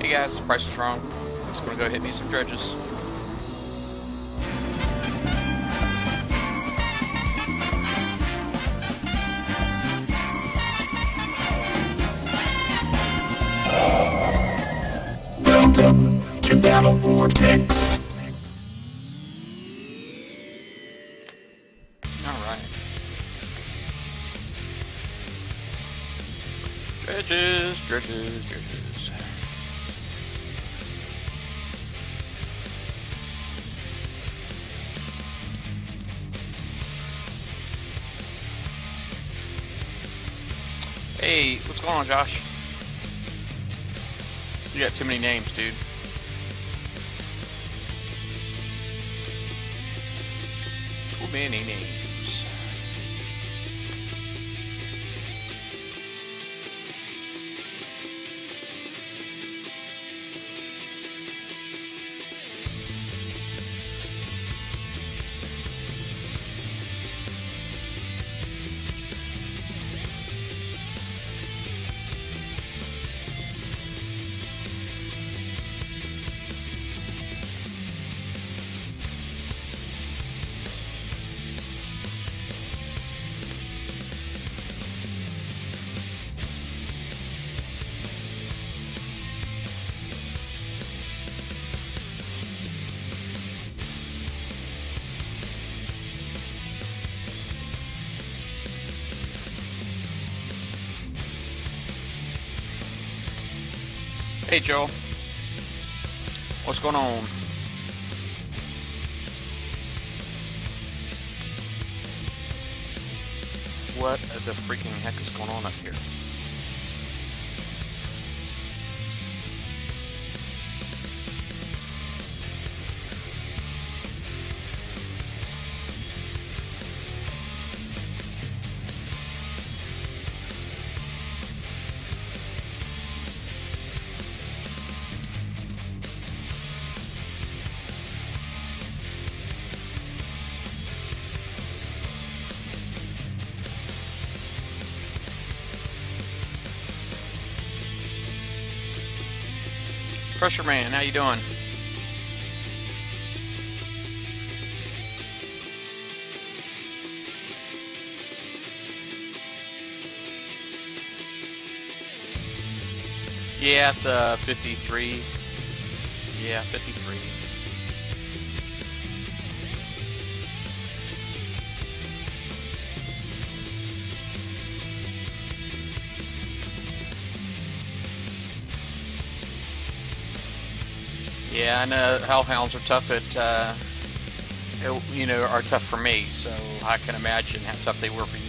Hey guys, the price is wrong. Just gonna go hit me some dredges. Welcome to Battle Vortex. Alright. Dredges, dredges, dredges. Hey, what's going on, Josh? You got too many names, dude. Too many names. Hey, Joel. What's going on? What the freaking heck is going on up here? Pressure Man, how you doing? Yeah, it's 53. Yeah, 53. Yeah, I know hellhounds are tough at, are tough for me, so I can imagine how tough they were for you.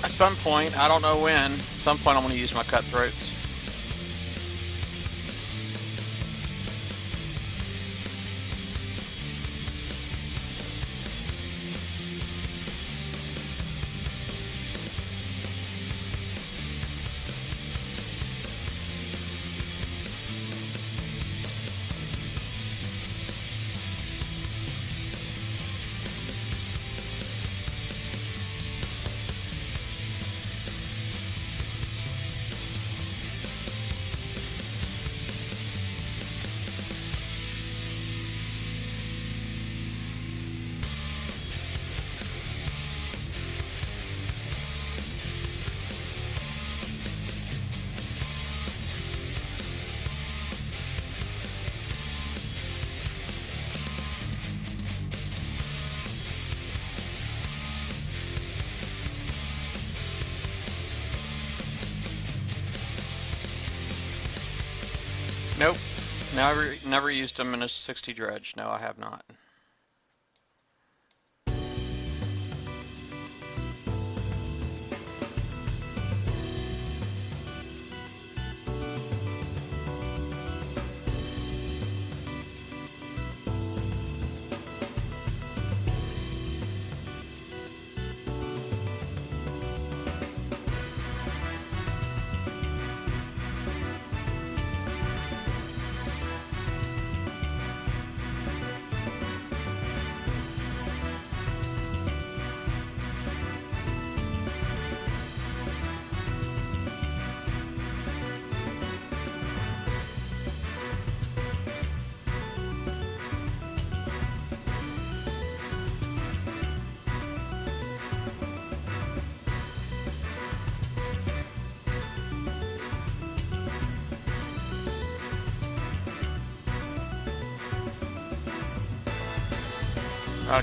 At some point, I don't know when, at some point I'm going to use my cutthroats. Nope, never used them in a 60 dredge. No, I have not.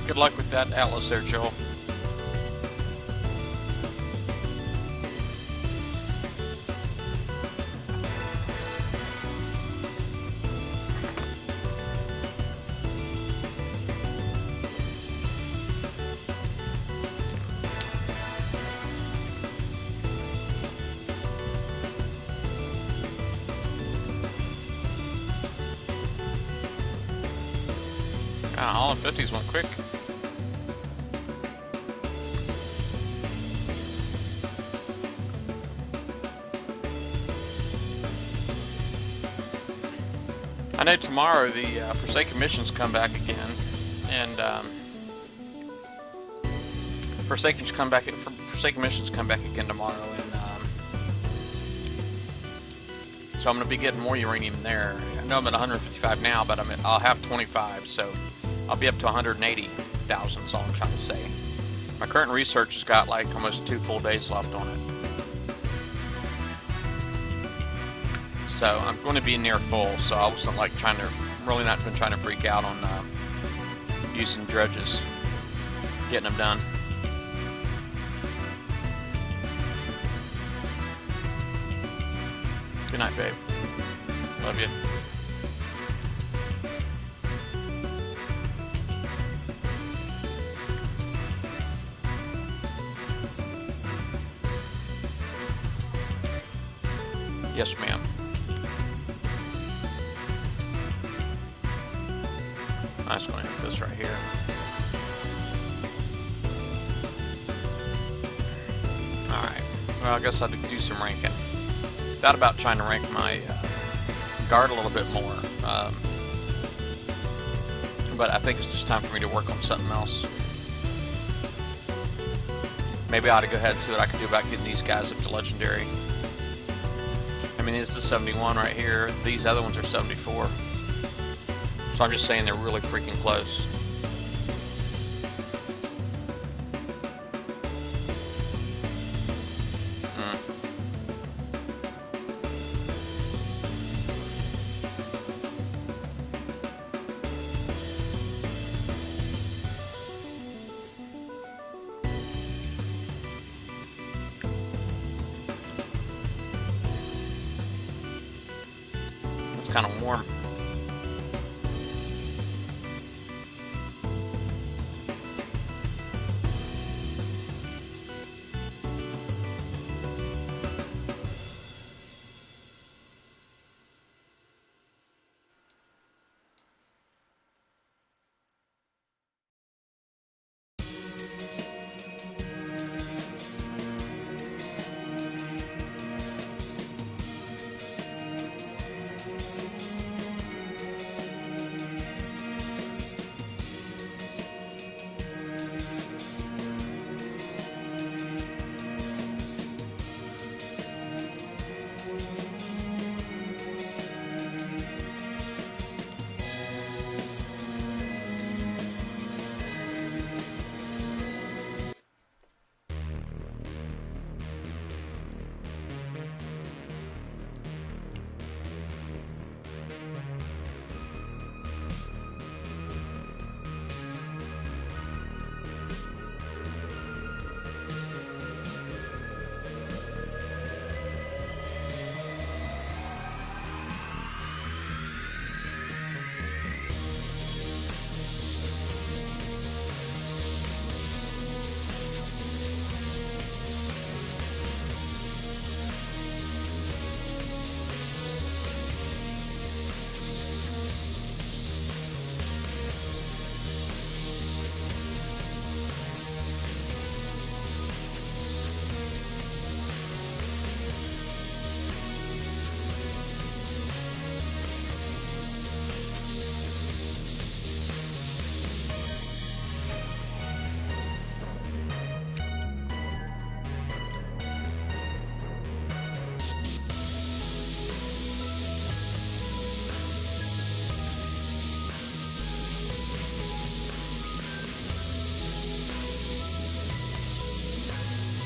Good luck with that Atlas there, Joel. All in 50s went quick. I know tomorrow the Forsaken missions come back again, and Forsaken missions come back again tomorrow, and so I'm going to be getting more uranium there. I know I'm at 155 now, but I'll have 25, so I'll be up to 180,000 is all I'm trying to say. My current research has got like almost 2 full days left on it. So I'm going to be near full, so I wasn't like really not been trying to freak out on using dredges, getting them done. Good night, babe. Love you. Yes, ma'am. I'm just going to hit this right here. Alright. Well, I guess I'll do some ranking. Thought about trying to rank my guard a little bit more. But I think it's just time for me to work on something else. Maybe I ought to go ahead and see what I can do about getting these guys up to legendary. I mean, this is 71 right here. These other ones are 74. So I'm just saying they're really freaking close. It's kind of warm.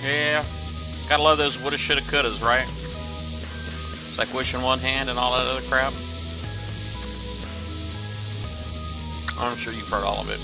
Yeah, gotta love those woulda, shoulda, couldas, right? It's like wishing one hand and all that other crap. I'm sure you've heard all of it.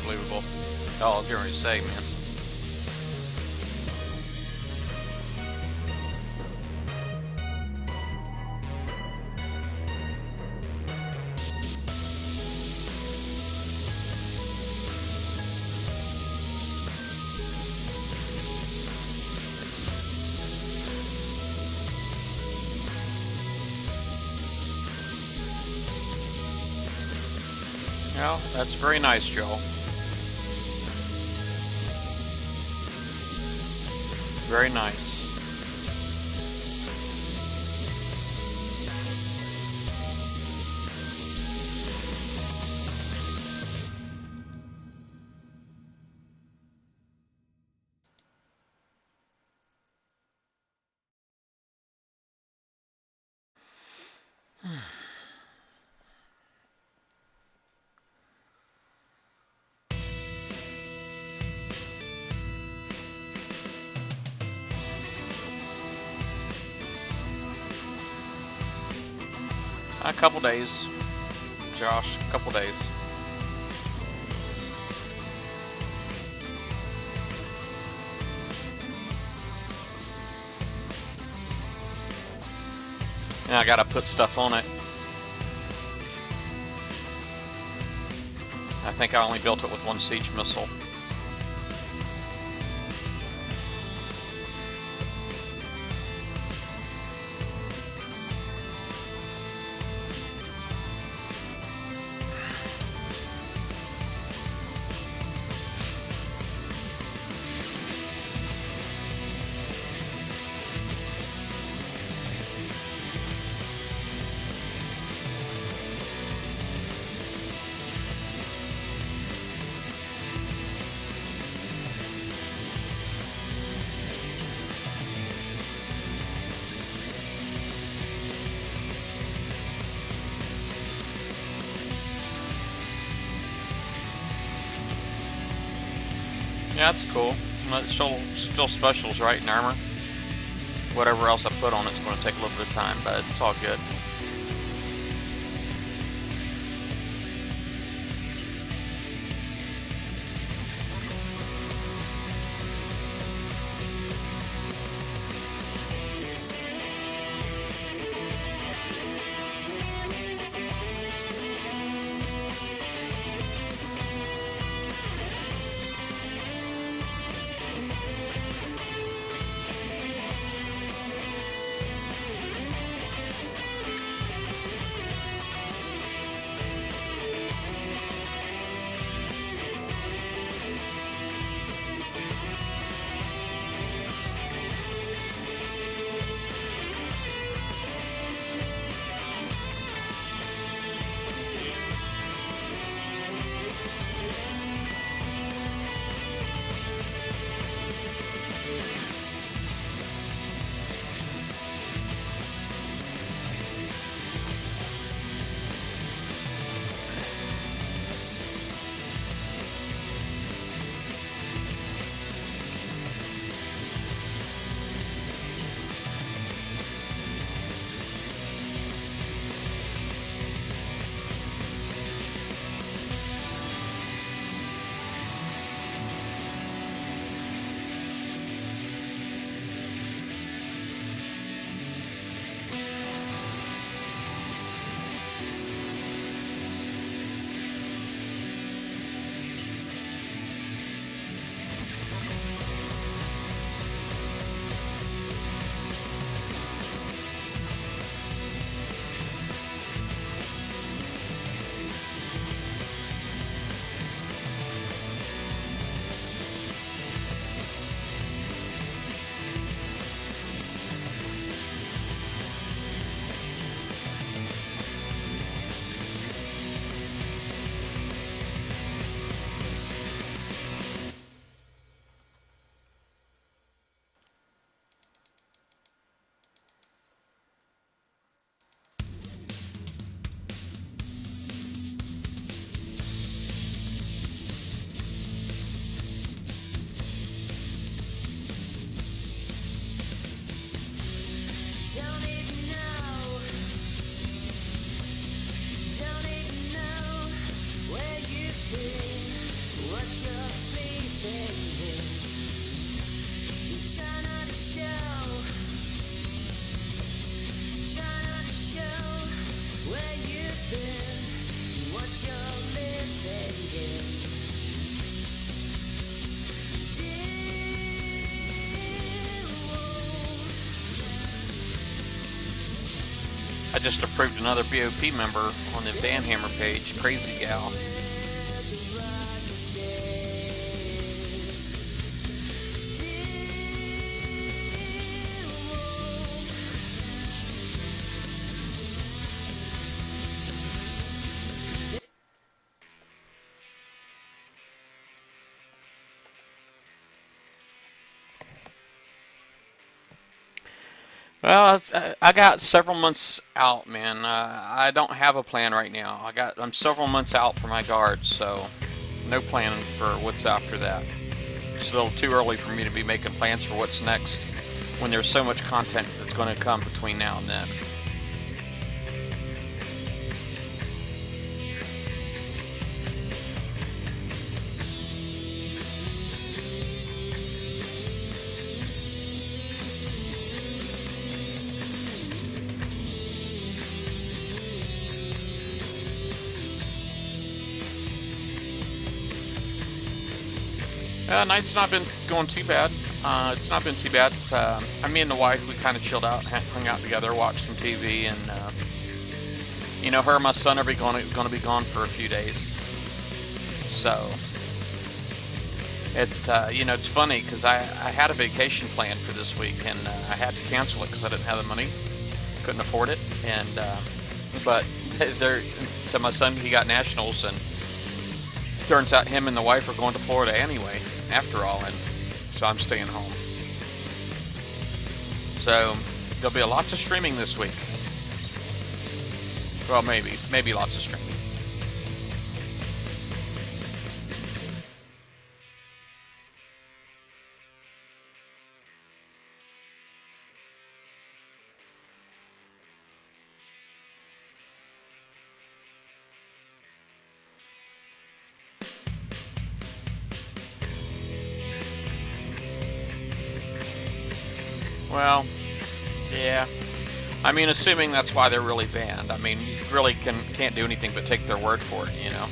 unbelievable. Oh, I was getting ready to say, man. Well, that's very nice, Joe. Very nice. A couple days, Josh. A couple days. And I gotta put stuff on it. I think I only built it with one siege missile. Yeah, that's cool. It's still specials, right, in armor? Whatever else I put on it's going to take a little bit of time, but it's all good. I just approved another BOP member on the Van Hammer page, Crazy Gal. Well, I got several months out, man. I don't have a plan right now. I'm several months out for my guards, so no plan for what's after that. It's a little too early for me to be making plans for what's next when there's so much content that's going to come between now and then. Night's not been going too bad. It's not been too bad. Me and the wife, we kind of chilled out, hung out together, watched some TV, and her and my son are going to be gone for a few days. So it's it's funny because I had a vacation planned for this week, and I had to cancel it because I didn't have the money, couldn't afford it, and but so my son, he got nationals, and turns out him and the wife are going to Florida anyway, after all, and so I'm staying home. So there'll be lots of streaming this week. Well, maybe lots of streaming. Well, yeah. I mean, assuming that's why they're really banned. I mean, you really can't do anything but take their word for it, you know.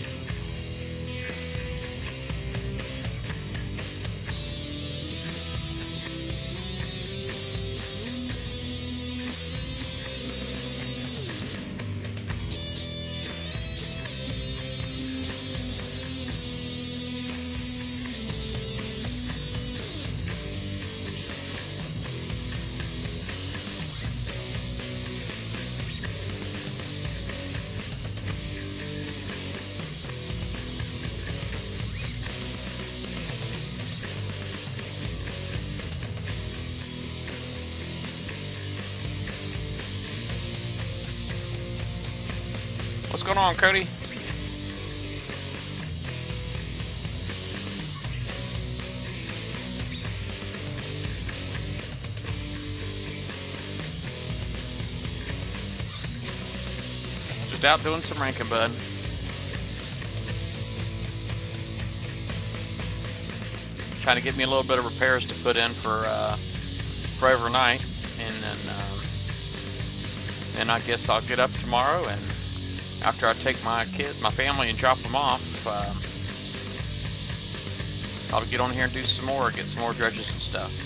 What's going on, Cody? Just out doing some ranking, bud. Trying to get me a little bit of repairs to put in for overnight, and then I guess I'll get up tomorrow, and after I take my family, and drop them off, I'll get on here and do some more, get some more dredges and stuff.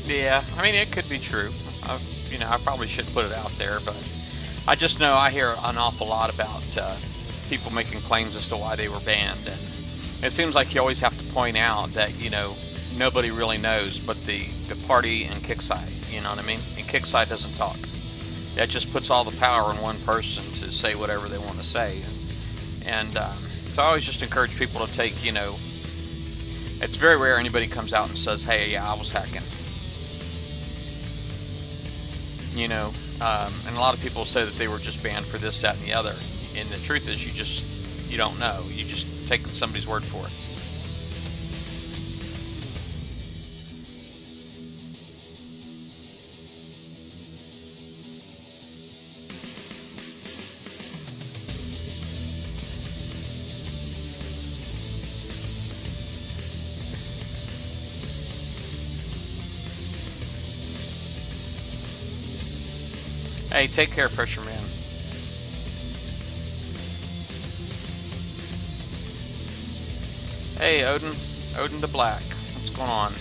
Yeah, I mean, it could be true. I probably shouldn't put it out there, but I just know I hear an awful lot about people making claims as to why they were banned, and it seems like you always have to point out that nobody really knows but the party and Kickside. You know what I mean? And Kickside doesn't talk. That just puts all the power in one person to say whatever they want to say, and so I always just encourage people to take. It's very rare anybody comes out and says, "Hey, yeah, I was hacking." And a lot of people say that they were just banned for this, that, and the other. And the truth is, you don't know. You just take somebody's word for it. Hey, take care, Pressure Man. Hey, Odin the Black. What's going on?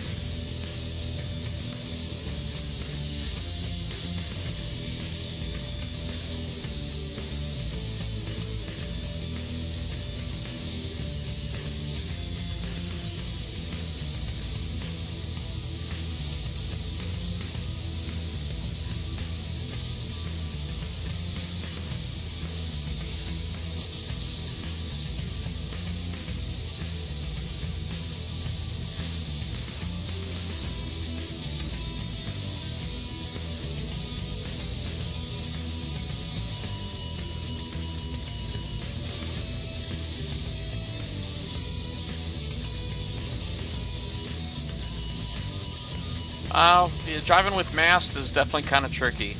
Yeah, driving with mast is definitely kind of tricky.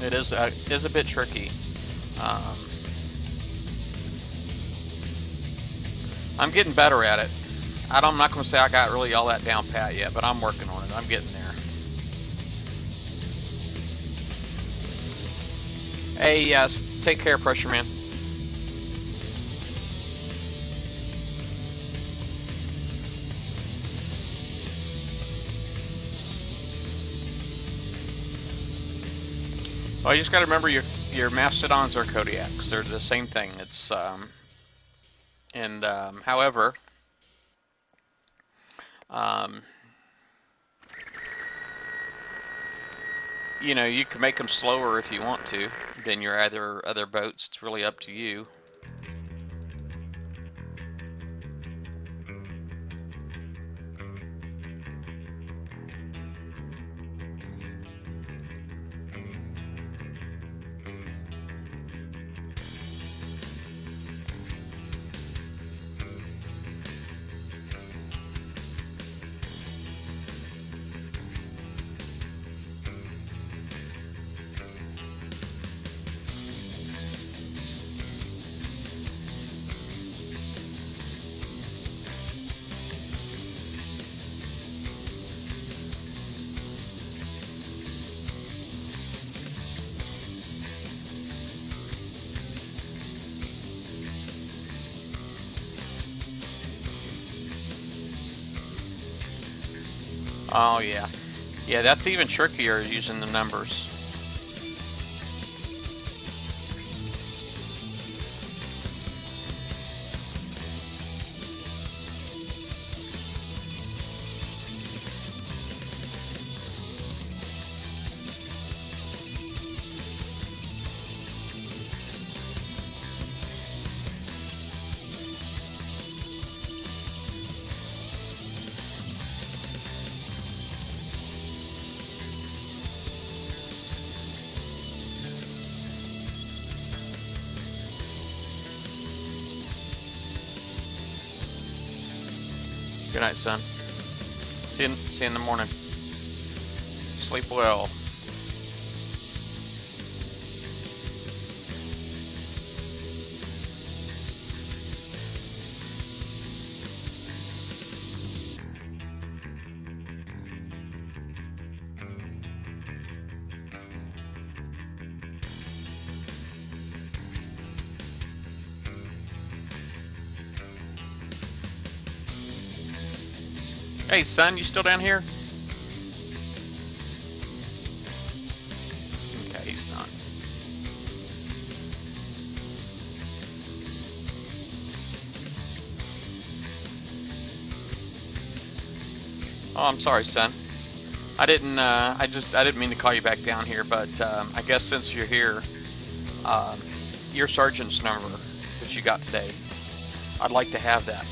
It is a bit tricky. I'm getting better at it. I'm not going to say I got really all that down pat yet, but I'm working on it. I'm getting there. Hey, yes, take care, Pressure Man. Well, you just got to remember your mastodons are Kodiaks. They're the same thing. It's however, um, you can make them slower if you want to than your other boats. It's really up to you. Oh yeah. Yeah, that's even trickier using the numbers. Good night, son. See you in the morning. Sleep well. Hey, son, you still down here? Oh, I'm sorry, son. I didn't. I didn't mean to call you back down here, but I guess since you're here, um, your sergeant's number that you got today, I'd like to have that.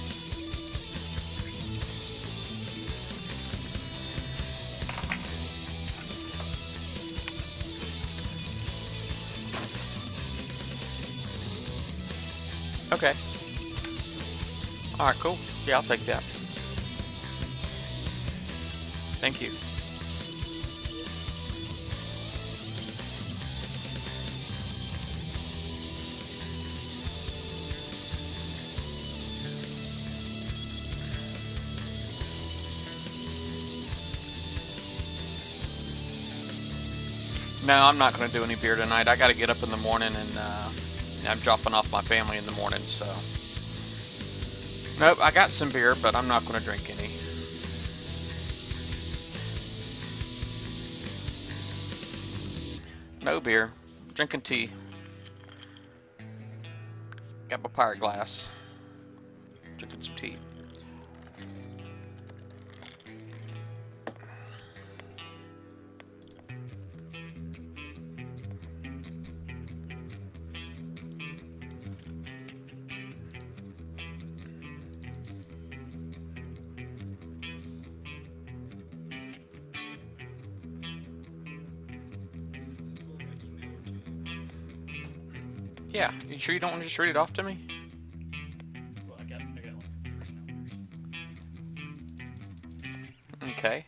Okay. All right. Cool. Yeah, I'll take that. Thank you. No, I'm not going to do any beer tonight. I got to get up in the morning, and I'm dropping off my family in the morning, so. Nope, I got some beer, but I'm not going to drink any. No beer. Drinking tea. Got my pirate glass. Drinking some tea. Yeah, you sure you don't want to just read it off to me? Well, I got like 3 now. Okay.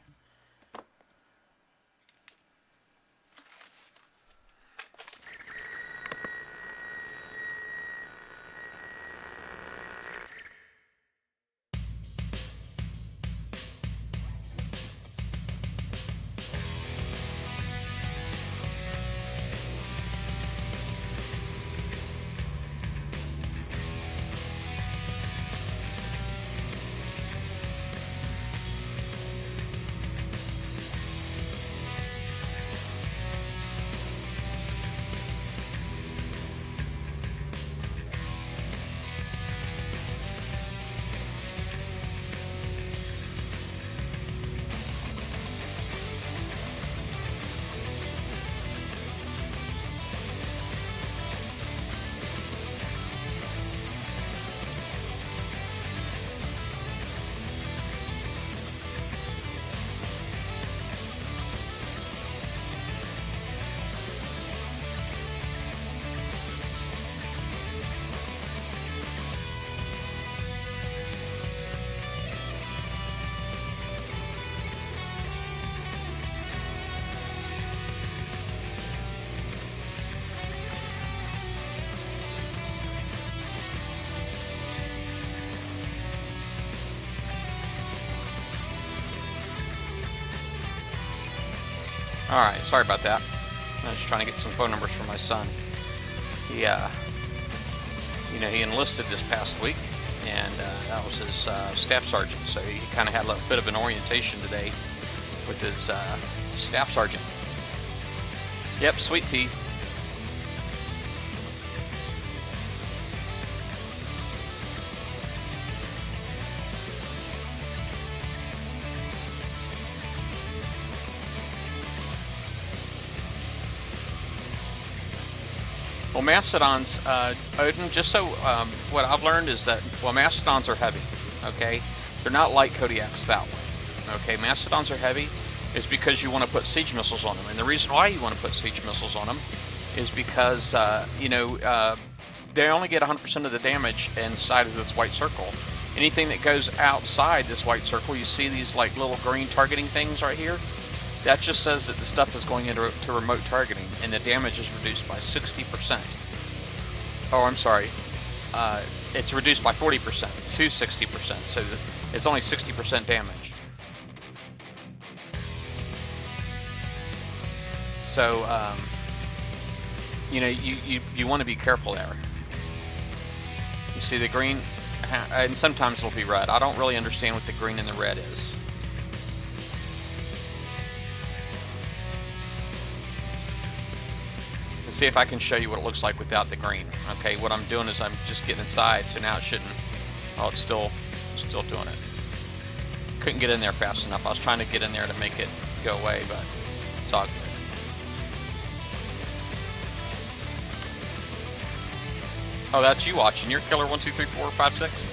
Alright, sorry about that. I was just trying to get some phone numbers for my son. He, he enlisted this past week, and that was his staff sergeant, so he kind of had a bit of an orientation today with his staff sergeant. Yep, sweet tea. Well, mastodons, Odin, just so, what I've learned is that, well, mastodons are heavy, okay? They're not like Kodiaks that way, okay? Mastodons are heavy is because you want to put siege missiles on them. And the reason why you want to put siege missiles on them is because, they only get 100% of the damage inside of this white circle. Anything that goes outside this white circle, you see these like little green targeting things right here? That just says that the stuff is going into remote targeting, and the damage is reduced by 60%. Oh, I'm sorry. It's reduced by 40% to 60%, so it's only 60% damage. So, you want to be careful there. You see the green, and sometimes it'll be red. I don't really understand what the green and the red is. See if I can show you what it looks like without the green. Okay, what I'm doing is I'm just getting inside, so now it shouldn't. Oh, it's still doing it. couldn't get in there fast enough. I was trying to get in there to make it go away, but it's all good. Oh, that's you watching. You're Killer 1 2 3 4 5 6.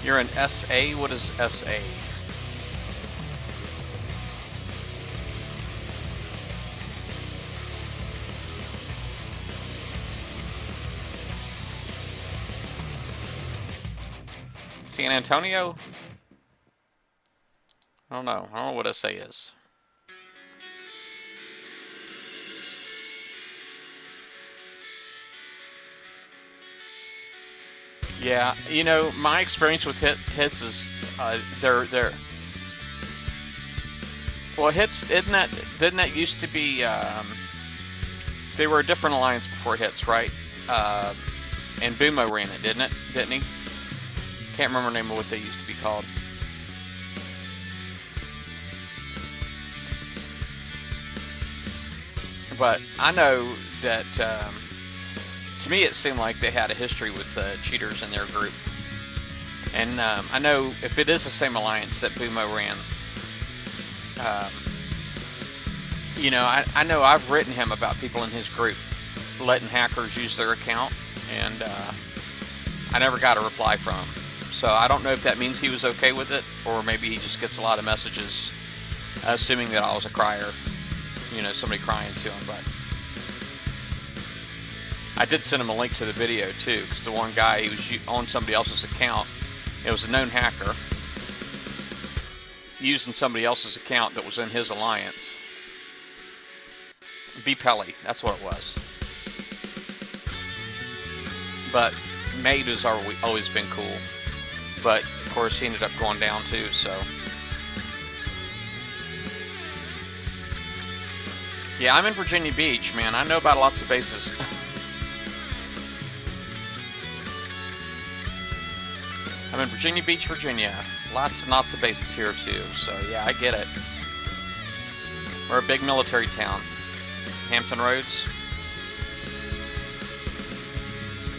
You're an SA? What is SA? San Antonio? I don't know. I don't know what SA is. Yeah, you know, my experience with hits is they're well, hits didn't that used to be they were a different alliance before hits, right? And Bumo ran it, didn't he? Can't remember the name of what they used to be called. But I know that to me it seemed like they had a history with cheaters in their group. And I know if it is the same alliance that Bumo ran, you know, I know I've written him about people in his group letting hackers use their account, and I never got a reply from him. So I don't know if that means he was okay with it, or maybe he just gets a lot of messages assuming that I was a crier, you know, somebody crying to him. But I did send him a link to the video too, because the one guy, he was on somebody else's account. It was a known hacker using somebody else's account that was in his alliance. B. Pelly, that's what it was. But Made has always been cool. But of course he ended up going down too, so. Yeah, I'm in Virginia Beach, man. I know about lots of bases. I'm in Virginia Beach, Virginia. Lots and lots of bases here too, so yeah, I get it. We're a big military town. Hampton Roads.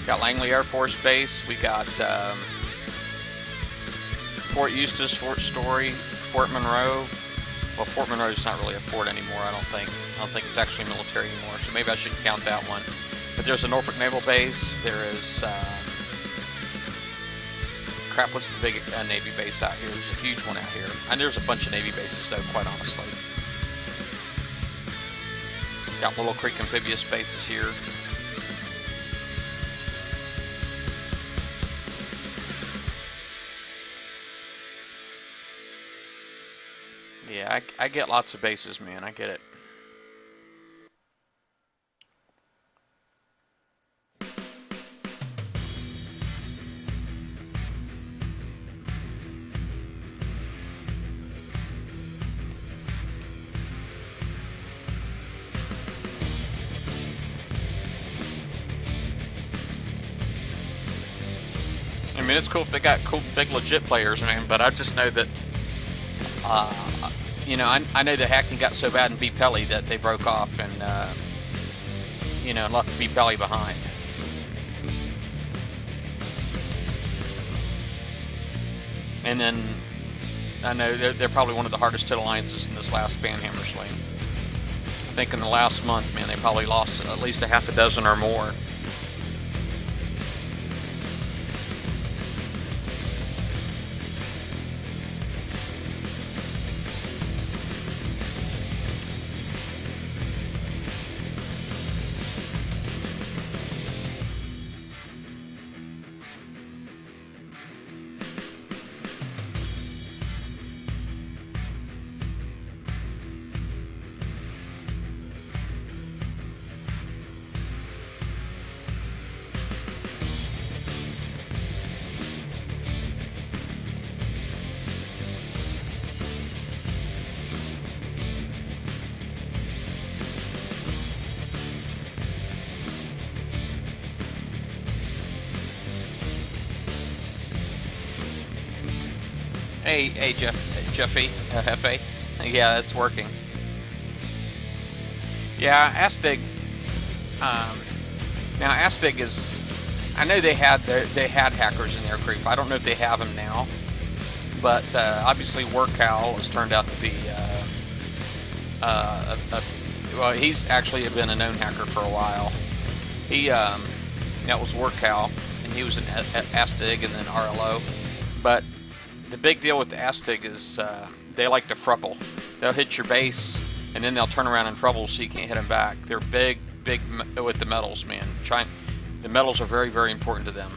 Got Langley Air Force Base. We got Fort Eustis, Fort Story, Fort Monroe. Well, Fort Monroe is not really a fort anymore, I don't think. I don't think it's actually military anymore, so maybe I shouldn't count that one. But there's a Norfolk Naval Base. There is, crap, what's the big Navy base out here? There's a huge one out here. And there's a bunch of Navy bases, though, quite honestly. Got Little Creek amphibious bases here. Yeah, I get lots of bases, man. I get it. I mean, it's cool if they got cool, big, legit players, man, but I just know that, you know, I know the hacking got so bad in B. Pelly that they broke off and, you know, left B. Pelly behind. And then, I know they're probably one of the hardest hit alliances in this last Banhammer Sling. I think in the last month, man, they probably lost at least a half a dozen or more. Hey, Jeffy, Hefe. Yeah, it's working. Yeah, Astig. Now Astig is. I know they had hackers in their group. I don't know if they have them now, but obviously Workow has turned out to be. Well, he's actually been a known hacker for a while. That was Workow, and he was in Astig and then RLO. But the big deal with the Astig is they like to frupple. They'll hit your base, and then they'll turn around and frubble so you can't hit them back. They're big with the metals, man. The metals are very, very important to them.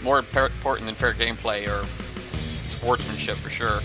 More important than fair gameplay or sportsmanship for sure.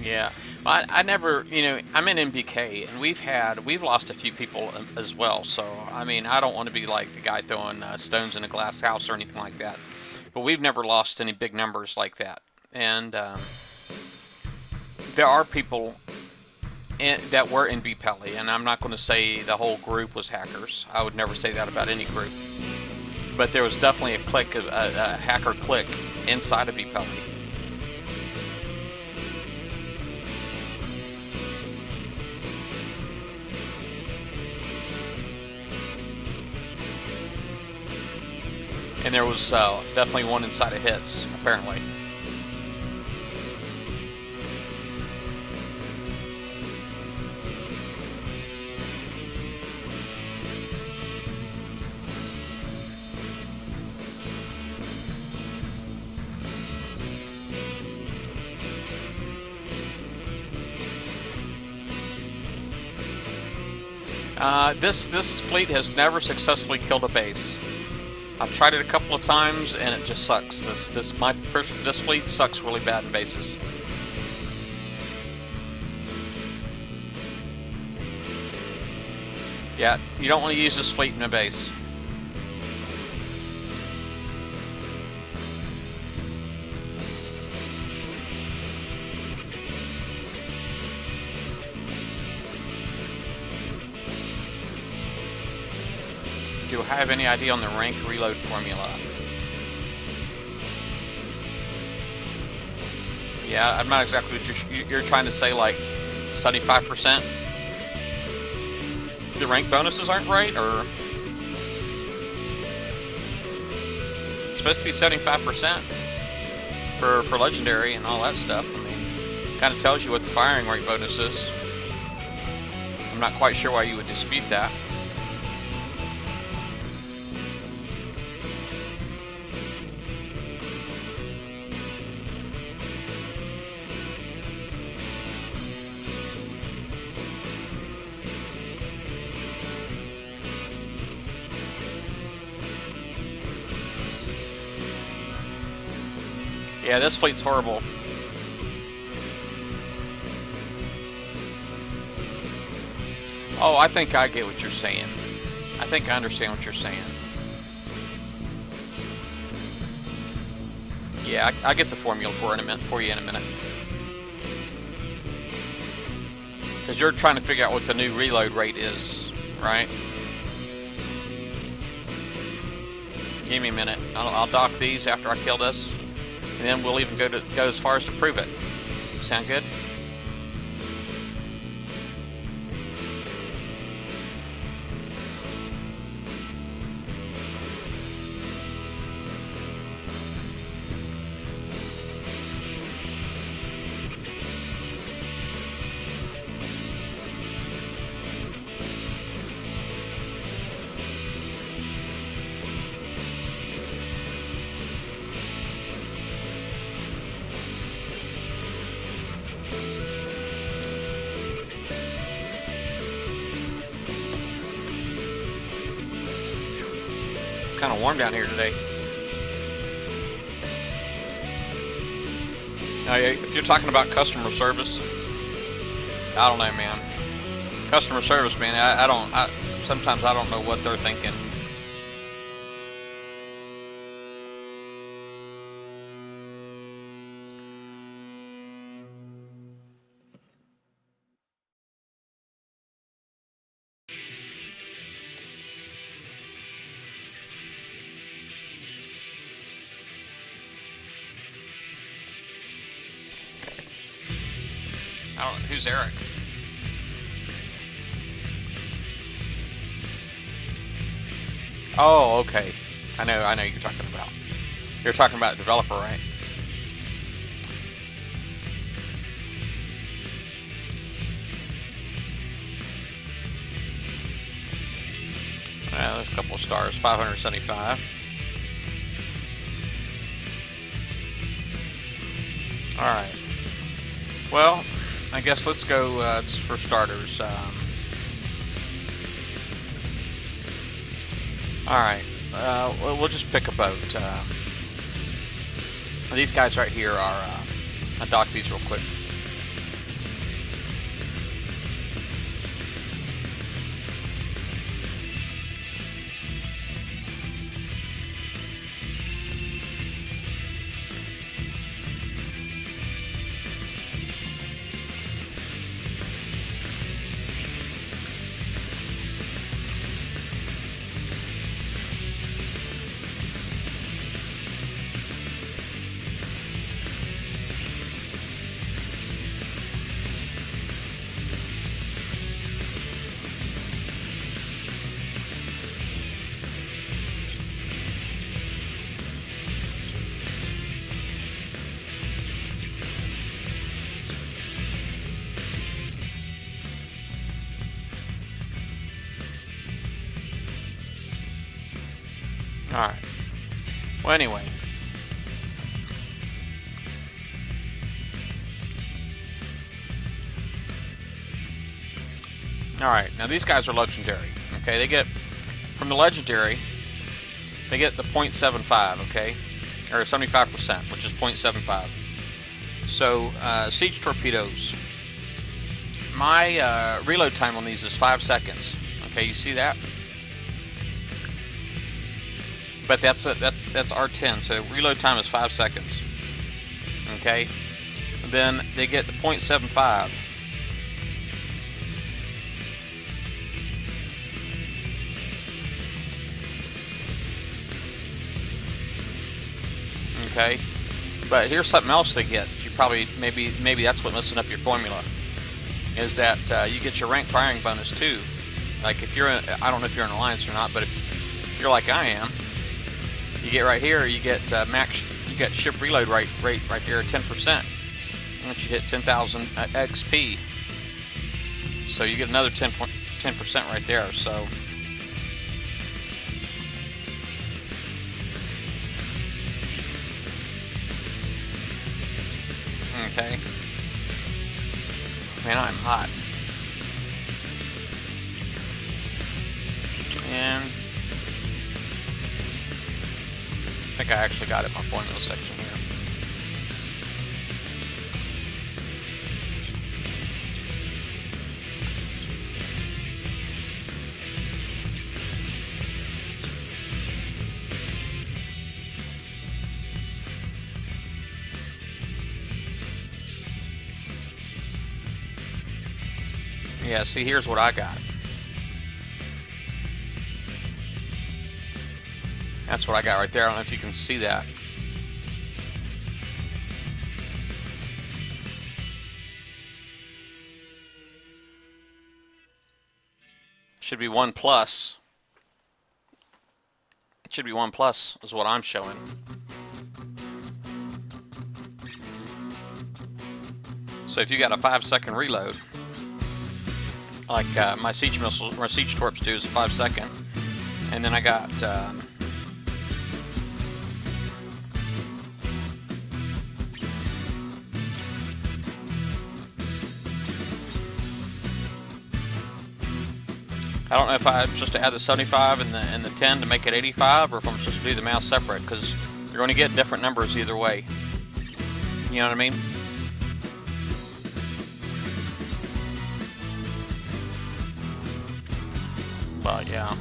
Yeah, I never, I'm in MBK, and we've lost a few people as well. So I mean, I don't want to be like the guy throwing stones in a glass house or anything like that. But we've never lost any big numbers like that. And there are people that were in BPELI, and I'm not going to say the whole group was hackers. I would never say that about any group. But there was definitely a hacker clique inside of BPELI. And there was definitely one inside of hits, apparently. This fleet has never successfully killed a base. I've tried it a couple of times and it just sucks. This fleet sucks really bad in bases. Yeah, you don't want to use this fleet in a base. Do I have any idea on the rank reload formula? Yeah, I'm not exactly what you're trying to say, like 75%? The rank bonuses aren't right, or? It's supposed to be 75% for legendary and all that stuff. I mean, kind of tells you what the firing rate bonus is. I'm not quite sure why you would dispute that. Yeah, this fleet's horrible. Oh, I think I get what you're saying. I think I understand what you're saying. Yeah, I get the formula for you in a minute. Because you're trying to figure out what the new reload rate is, right? Give me a minute. I'll dock these after I kill this. And then we'll even go as far as to prove it. Sound good? kind of warm down here today. Now, if you're talking about customer service, I don't know, man. Customer service, man, sometimes I don't know what they're thinking. I don't know. Who's Eric? Oh, okay. I know you're talking about. You're talking about developer, right? There's a couple of stars, 575. All right. Well, I guess let's go for starters. All right. We'll just pick a boat. These guys right here are. I'll dock these real quick. Alright. Well, anyway. Alright, now these guys are legendary. Okay, they get, from the legendary, they get the 0.75, okay? Or 75%, which is 0.75. So, siege torpedoes. My reload time on these is 5 seconds. Okay, you see that? But that's R10, so reload time is 5 seconds. Okay, and then they get the 0.75. Okay, but here's something else they get. You probably maybe that's what messing up your formula. Is that you get your rank firing bonus too. Like if you're in, I don't know if you're in Alliance or not, but if you're like I am. You get right here, you get max, you get ship reload rate right there, 10%. Once you hit 10,000 XP, so you get another 10% right there. So, okay, man, I'm hot, and I think I actually got it in my formula section here. Yeah, see, here's what I got. That's what I got right there. I don't know if you can see that. Should be 1 plus. It should be 1 plus is what I'm showing. So if you got a 5-second reload, like my siege missiles or siege torps do is a 5-second, and then I got I don't know if I'm supposed to add the 75 and the 10 to make it 85, or if I'm supposed to do the math separate, because you're going to get different numbers either way. You know what I mean? But yeah.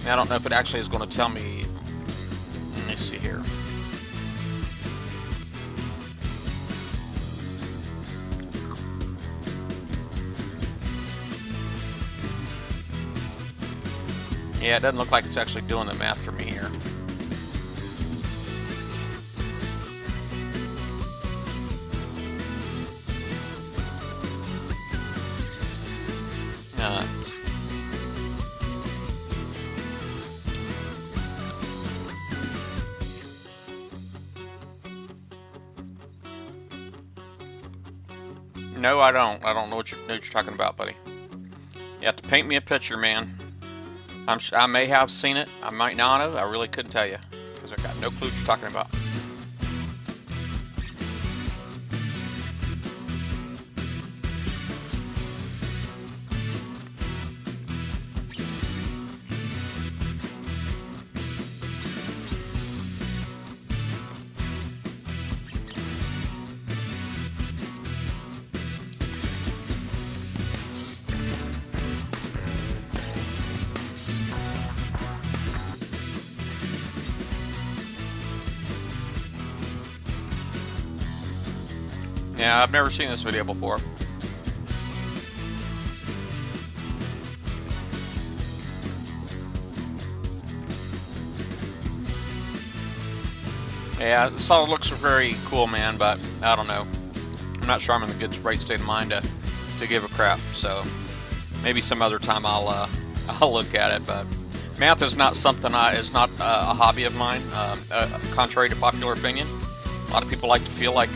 I don't know if it actually is going to tell me. Let me see here. Yeah, it doesn't look like it's actually doing the math for me here. No, I don't. I don't know what you're talking about, buddy. You have to paint me a picture, man. I may have seen it. I might not have. I really couldn't tell you because I got no clue what you're talking about. Yeah, I've never seen this video before. Yeah, this all looks very cool, man, but I don't know. I'm not sure I'm in the good right state of mind to give a crap. So maybe some other time I'll look at it. But math is not something is not a hobby of mine. Contrary to popular opinion, a lot of people like to feel like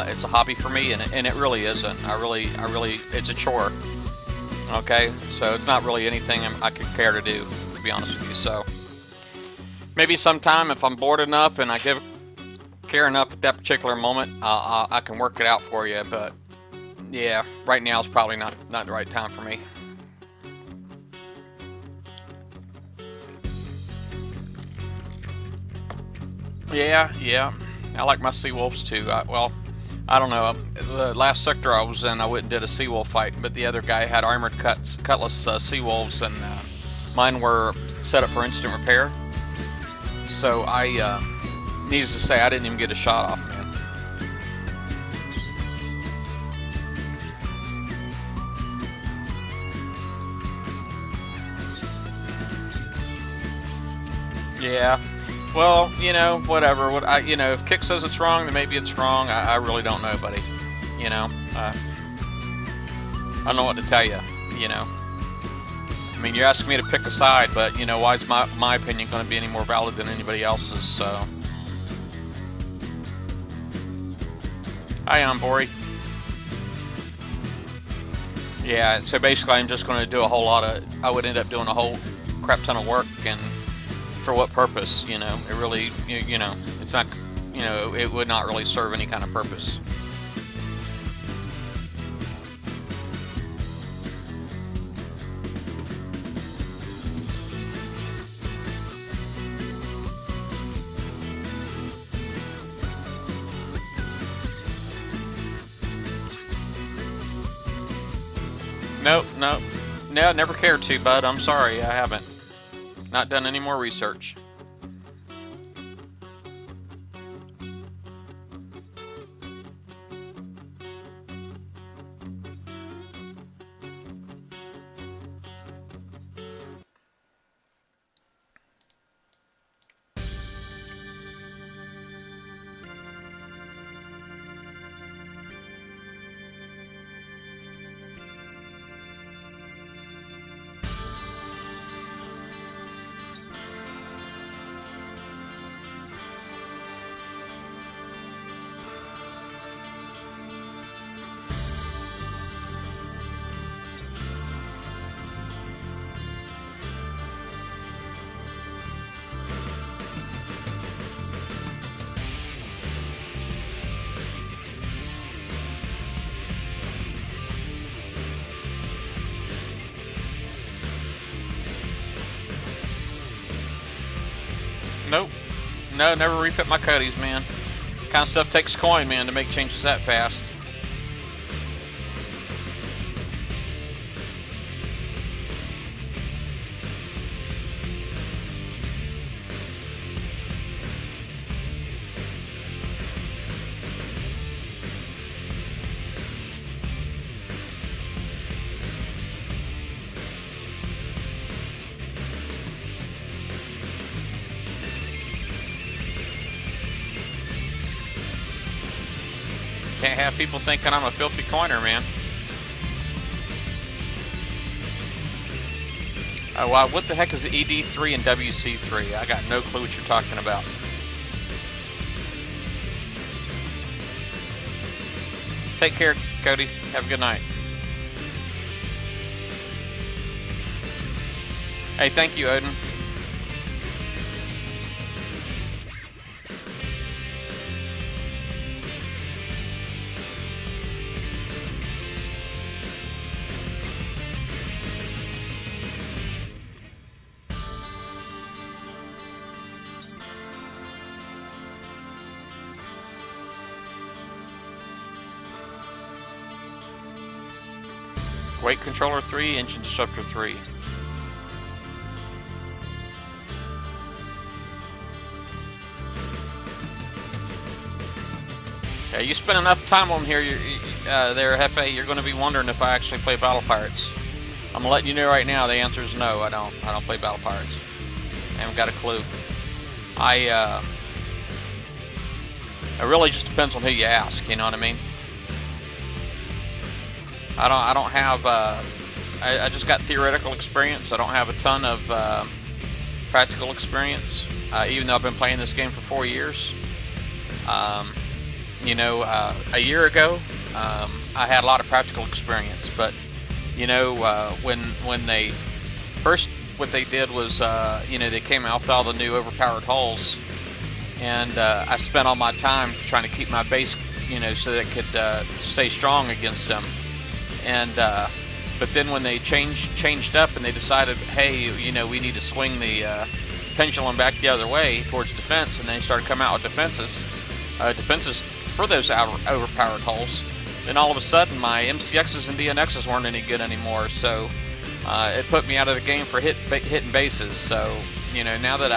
it's a hobby for me, and it really isn't. I really, it's a chore. Okay, so it's not really anything I could care to do, to be honest with you. So maybe sometime if I'm bored enough and I care enough at that particular moment, I can work it out for you. But yeah, right now is probably not the right time for me. Yeah, I like my Seawolves too. Well, I don't know. The last sector I was in, I went and did a Seawolf fight, but the other guy had armored cutlass Seawolves, and mine were set up for instant repair. So needless to say, I didn't even get a shot off, man. Yeah. Well, you know, whatever. If Kick says it's wrong, then maybe it's wrong. I really don't know, buddy. You know, I don't know what to tell you. You know, I mean, you're asking me to pick a side, but you know, why is my opinion going to be any more valid than anybody else's? So, hi, I'm Bori. Yeah. So basically, I'm just going to do a whole lot of. I would end up doing a whole crap ton of work, and for what purpose? You know, it really, you know, it's not, you know, it would not really serve any kind of purpose. Nope, no, never cared to, bud. I'm sorry, I haven't. Not done any more research. No, never refit my Codys, man. Kind of stuff takes coin, man, to make changes that fast. Can't have people thinking I'm a filthy coiner, man. Oh, wow, what the heck is ED3 and WC3? I got no clue what you're talking about. Take care, Cody. Have a good night. Hey, thank you, Odin. Weight controller 3, engine disruptor 3. Okay, you spend enough time on here, there, Hefe, you're going to be wondering if I actually play Battle Pirates. I'm letting you know right now. The answer is no. I don't play Battle Pirates. I haven't got a clue. It really just depends on who you ask. You know what I mean? I don't have, I just got theoretical experience. I don't have a ton of practical experience, even though I've been playing this game for 4 years. You know, a year ago, I had a lot of practical experience, but, you know, when they, first what they did was, you know, they came out with all the new overpowered hulls, and I spent all my time trying to keep my base, you know, so that it could stay strong against them. And but then when they changed up and they decided, hey, you know, we need to swing the pendulum back the other way towards defense, and they started coming out with defenses for those overpowered hulls, then all of a sudden my MCXs and DNXs weren't any good anymore. So it put me out of the game for hitting bases. So, you know, now that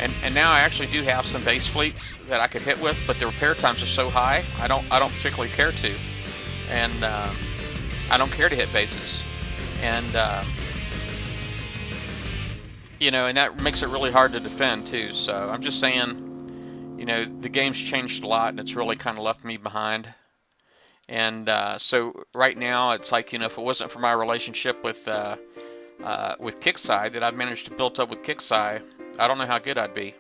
and now I actually do have some base fleets that I could hit with, but the repair times are so high, I don't particularly care to. And I don't care to hit bases, and you know, and that makes it really hard to defend too. So I'm just saying, you know, the game's changed a lot, and it's really kind of left me behind. And so right now, it's like, you know, if it wasn't for my relationship with Kickside that I've managed to build up with Kickside, I don't know how good I'd be.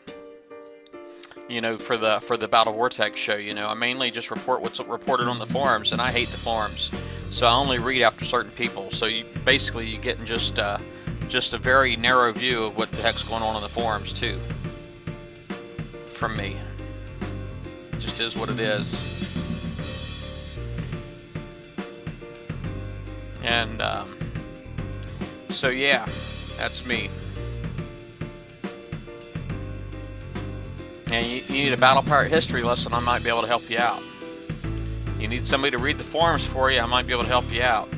You know, for the Battle Vortex show, you know, I mainly just report what's reported on the forums, and I hate the forums, so I only read after certain people. So you basically you getting just a very narrow view of what the heck's going on in the forums too, from me. It just is what it is. And so yeah, that's me. And you need a Battle Pirate history lesson, I might be able to help you out. You need somebody to read the forums for you, I might be able to help you out.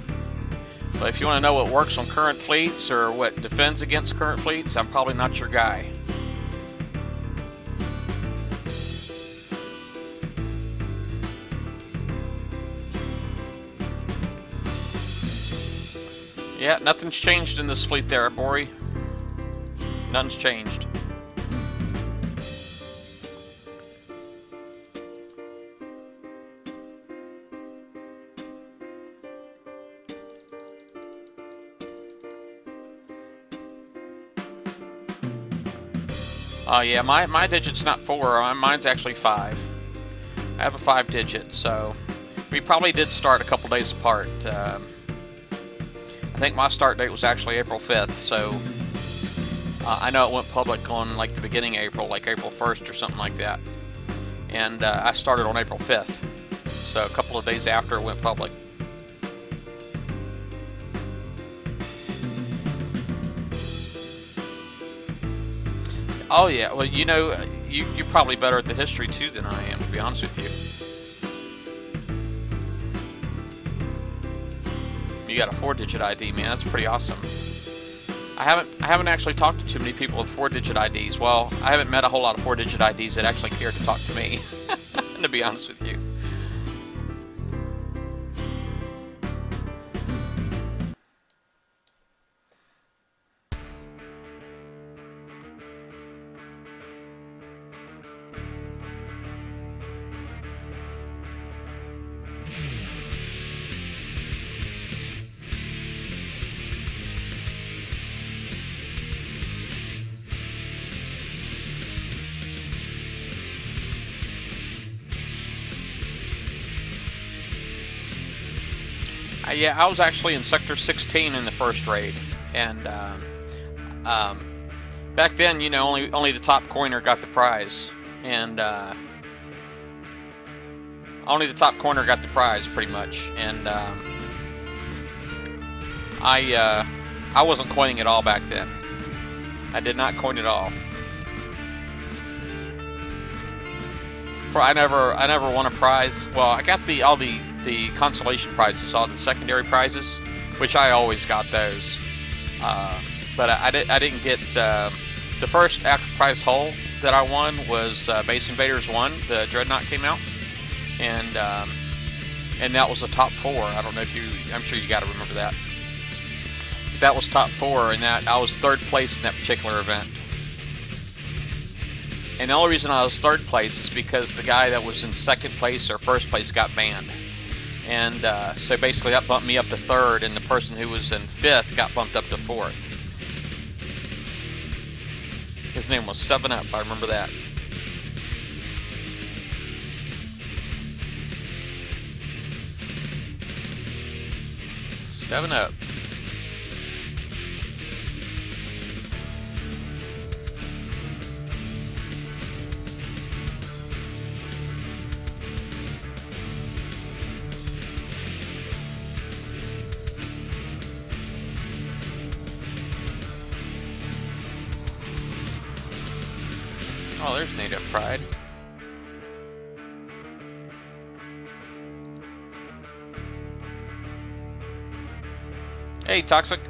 But if you want to know what works on current fleets or what defends against current fleets, I'm probably not your guy. Yeah, nothing's changed in this fleet there, Bori. Nothing's changed. Yeah, my digit's not 4, mine's actually 5. I have a 5 digit, so we probably did start a couple days apart. I think my start date was actually April 5th, so I know it went public on like the beginning of April, like April 1st or something like that. And I started on April 5th, so a couple of days after it went public. Oh yeah, well you know, you're probably better at the history too than I am, to be honest with you. You got a 4-digit ID, man. That's pretty awesome. I haven't actually talked to too many people with 4-digit IDs. Well, I haven't met a whole lot of 4-digit IDs that actually care to talk to me, to be honest with you. Yeah, I was actually in Sector 16 in the first raid, and back then, you know, only the top coiner got the prize, and only the top coiner got the prize, pretty much. And I wasn't coining at all back then. I did not coin at all. I never won a prize. Well, I got all the consolation prizes, all the secondary prizes, which I always got those. But I didn't get the first after prize hull that I won was Base Invaders 1. The Dreadnought came out, and that was the top 4. I don't know if you. I'm sure you got to remember that. That was top 4, and that I was 3rd place in that particular event. And the only reason I was 3rd place is because the guy that was in 2nd place or 1st place got banned. And so basically that bumped me up to 3rd, and the person who was in 5th got bumped up to 4th. His name was 7-Up, I remember that. Seven Up. Oh, there's Native Pride. Hey, Toxic.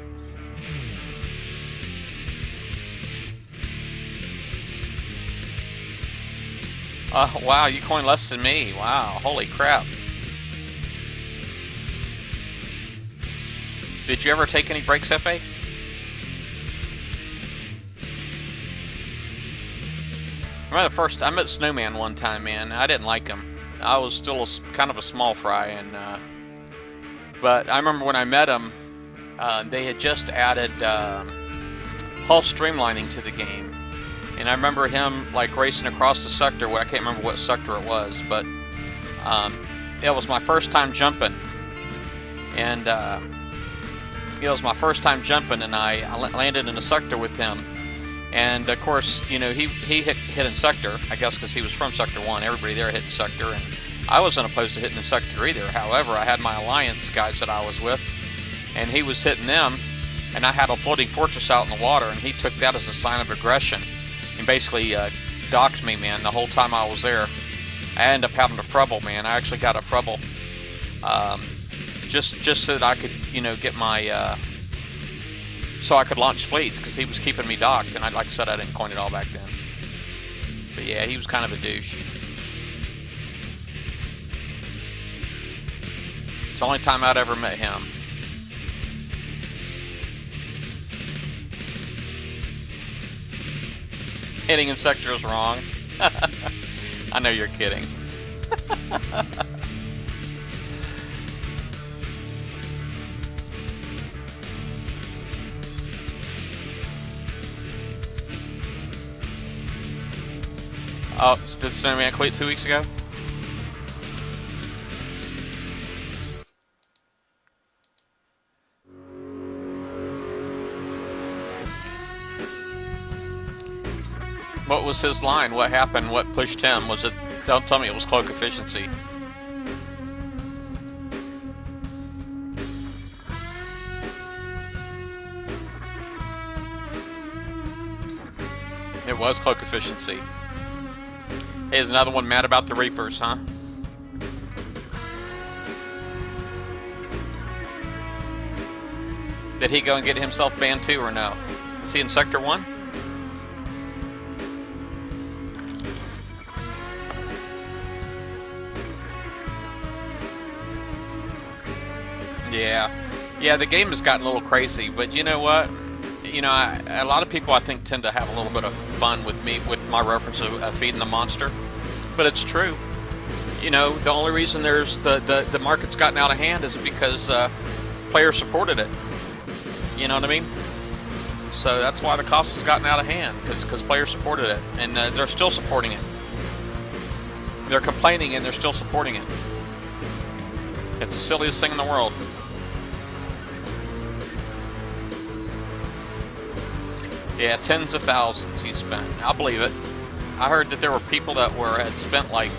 Wow, you coined less than me. Wow, holy crap. Did you ever take any breaks, FA? Remember the first, I met Snowman one time, man. I didn't like him. I was still kind of a small fry, and but I remember when I met him, they had just added hull streamlining to the game, and I remember him like racing across the sector. Well, I can't remember what sector it was, but it was my first time jumping, and it was my first time jumping, and I landed in a sector with him. And of course, you know, he hit in sector, I guess because he was from sector 1. Everybody there hit in sector, and I wasn't opposed to hitting in sector either. However, I had my alliance guys that I was with, and he was hitting them, and I had a floating fortress out in the water, and he took that as a sign of aggression, and basically docked me, man, the whole time I was there. I ended up having a frubble, man. I actually got a frubble, just so that I could, you know, get my so I could launch fleets, because he was keeping me docked, and like I said, I didn't coin it all back then. But yeah, he was kind of a douche. It's the only time I'd ever met him. Hitting in sector is wrong. I know you're kidding. Oh, did Snowman quit 2 weeks ago? What was his line? What happened? What pushed him? Was it? Don't tell me it was cloak efficiency. It was cloak efficiency. Hey, there's another one mad about the Reapers, huh? Did he go and get himself banned too, or no? Is he in Sector 1? Yeah. Yeah, the game has gotten a little crazy, but you know what? You know, a lot of people I think tend to have a little bit of fun with me, with my reference of feeding the monster. But it's true. You know, the only reason there's the market's gotten out of hand is because players supported it. You know what I mean? So that's why the cost has gotten out of hand, because players supported it, and they're still supporting it. They're complaining and they're still supporting it. It's the silliest thing in the world. Yeah, tens of thousands he spent. I believe it. I heard that there were people that had spent like.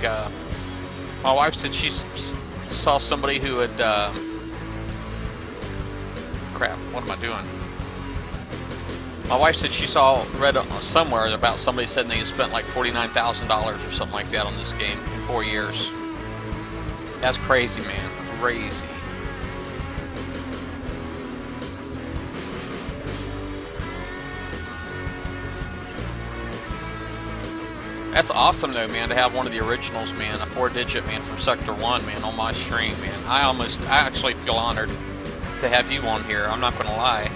My wife said she saw somebody who had. Crap! What am I doing? My wife said she read somewhere about somebody said they had spent like $49,000 or something like that on this game in 4 years. That's crazy, man. Crazy. That's awesome though, man, to have one of the originals, man, a 4-digit, man, from Sector 1, man, on my stream, man. I actually feel honored to have you on here, I'm not gonna lie.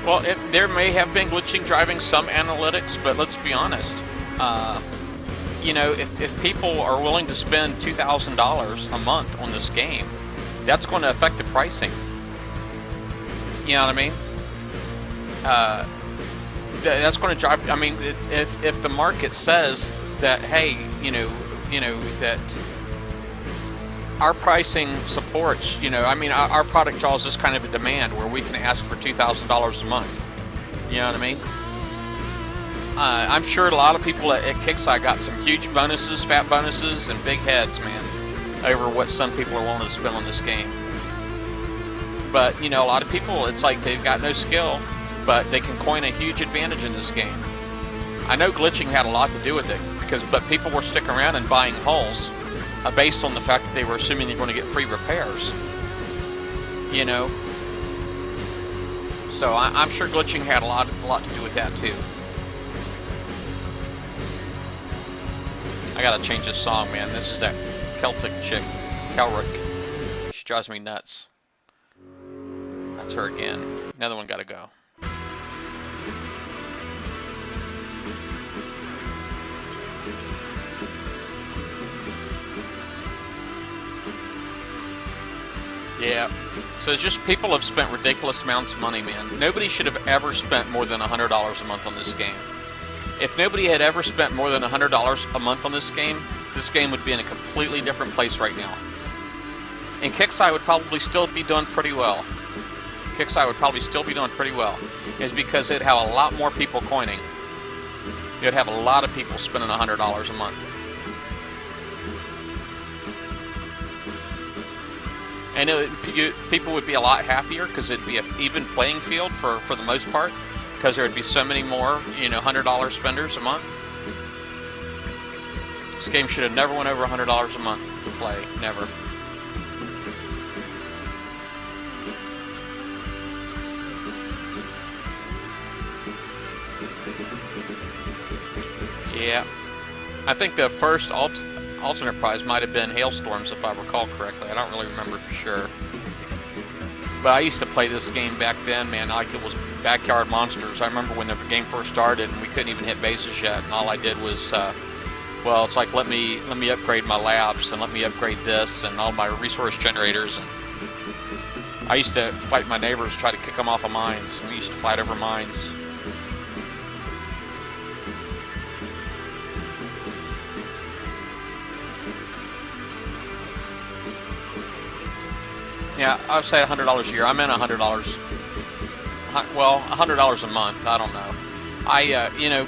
Well, there may have been glitching driving some analytics, but let's be honest. You know, if people are willing to spend $2,000 a month on this game, that's going to affect the pricing. You know what I mean? That's going to drive. I mean, if the market says that, hey, you know that our pricing supports, you know, I mean, our product draws this kind of a demand where we can ask for $2,000 a month. You know what I mean? I'm sure a lot of people at Kickside got some huge bonuses, fat bonuses, and big heads, man, over what some people are willing to spend on this game. But, you know, a lot of people, it's like they've got no skill, but they can coin a huge advantage in this game. I know glitching had a lot to do with it, but people were sticking around and buying hulls based on the fact that they were assuming they're going to get free repairs. You know? So I'm sure glitching had a lot to do with that too. I gotta change this song, man. This is that Celtic chick, Kelrick. She drives me nuts. That's her again. Another one gotta go. Yeah. So it's just people have spent ridiculous amounts of money, man. Nobody should have ever spent more than $100 a month on this game. If nobody had ever spent more than $100 a month on this game would be in a completely different place right now. And Kickside would probably still be doing pretty well. Kickside would probably still be doing pretty well. It's because it'd have a lot more people coining. You'd have a lot of people spending $100 a month. And people would be a lot happier because it'd be an even playing field for the most part. Because there would be so many more, you know, $100 spenders a month. This game should have never went over $100 a month to play. Never. Yeah. I think the first alternate prize might have been Hailstorms, if I recall correctly. I don't really remember for sure. But I used to play this game back then, man, like it was Backyard Monsters. I remember when the game first started and we couldn't even hit bases yet, and all I did was, well, it's like let me upgrade my labs and let me upgrade this and all my resource generators. And I used to fight my neighbors, try to kick them off of mines. We used to fight over mines. Yeah, I would say $100 a year. I meant $100. Well, $100 a month. I don't know. You know,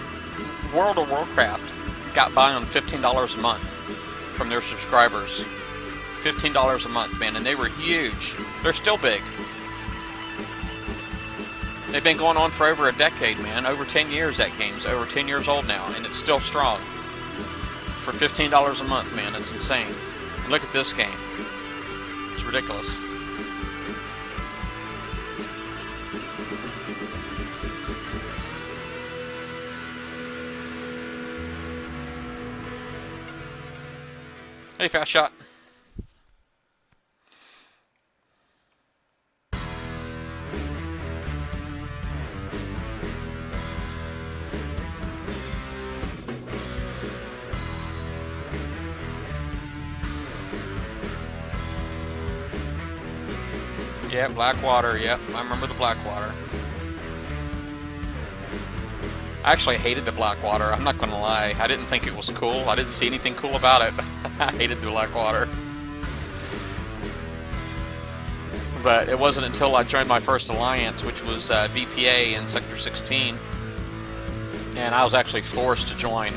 World of Warcraft got by on $15 a month from their subscribers. $15 a month, man, and they were huge. They're still big. They've been going on for over a decade, man. Over 10 years, that game's over 10 years old now, and it's still strong. For $15 a month, man, it's insane. And look at this game. It's ridiculous. Hey, Fast Shot. Yeah, Blackwater, yep, I remember the Blackwater. I actually hated the Blackwater, I'm not gonna lie. I didn't think it was cool, I didn't see anything cool about it. I hated the Blackwater. But it wasn't until I joined my first alliance, which was VPA in Sector 16, and I was actually forced to join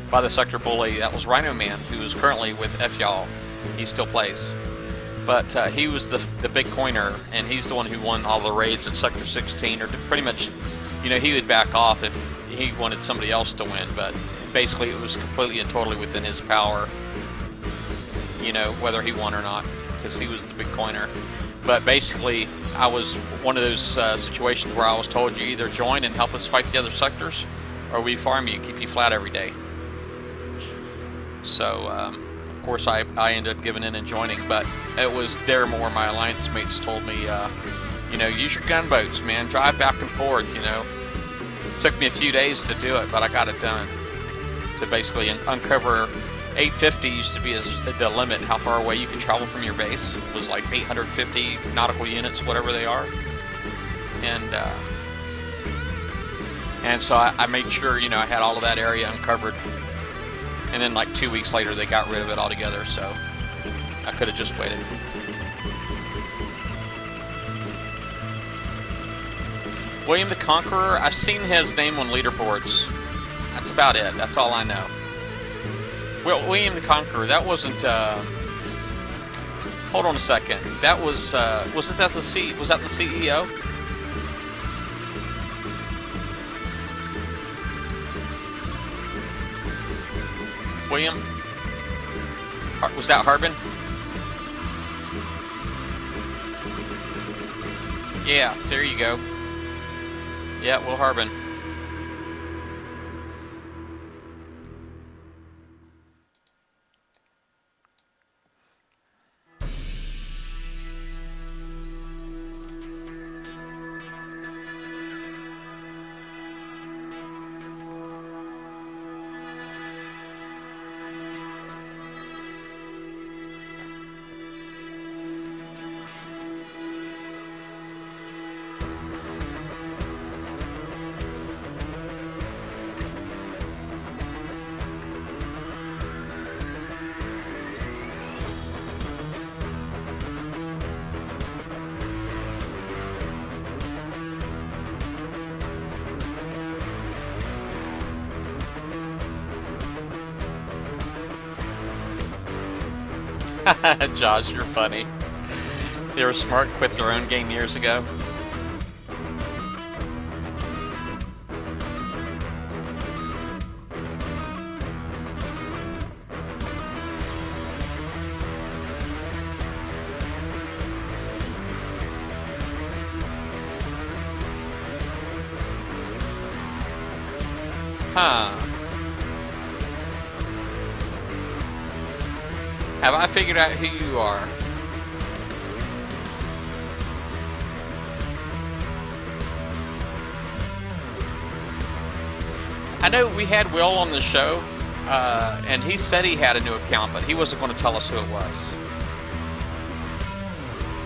by the sector bully. That was Rhino Man, who is currently with FYAL. He still plays. But he was the big coiner, and he's the one who won all the raids in Sector 16, or pretty much, you know, he would back off if he wanted somebody else to win, but basically it was completely and totally within his power, you know, whether he won or not, because he was the big coiner. But basically, I was one of those situations where I was told, you either join and help us fight the other sectors, or we farm you, keep you flat every day. So, of course, I ended up giving in and joining, but it was there more my alliance mates told me, you know, use your gunboats, man, drive back and forth, you know. Took me a few days to do it, but I got it done. To basically uncover 850 used to be the limit, how far away you could travel from your base. It was like 850 nautical units, whatever they are. And so I made sure, you know, I had all of that area uncovered. And then like 2 weeks later, they got rid of it altogether, so I could have just waited. William the Conqueror, I've seen his name on leaderboards. That's about it. That's all I know. Well, William the Conqueror, that wasn't, hold on a second. That was that the CEO? William? Was that Harbin? Yeah, there you go. Yeah, Will Harbin. Josh, you're funny. They were smart, quit their own game years ago. Huh. Have I figured out who you are? I know we had Will on the show, and he said he had a new account, but he wasn't going to tell us who it was.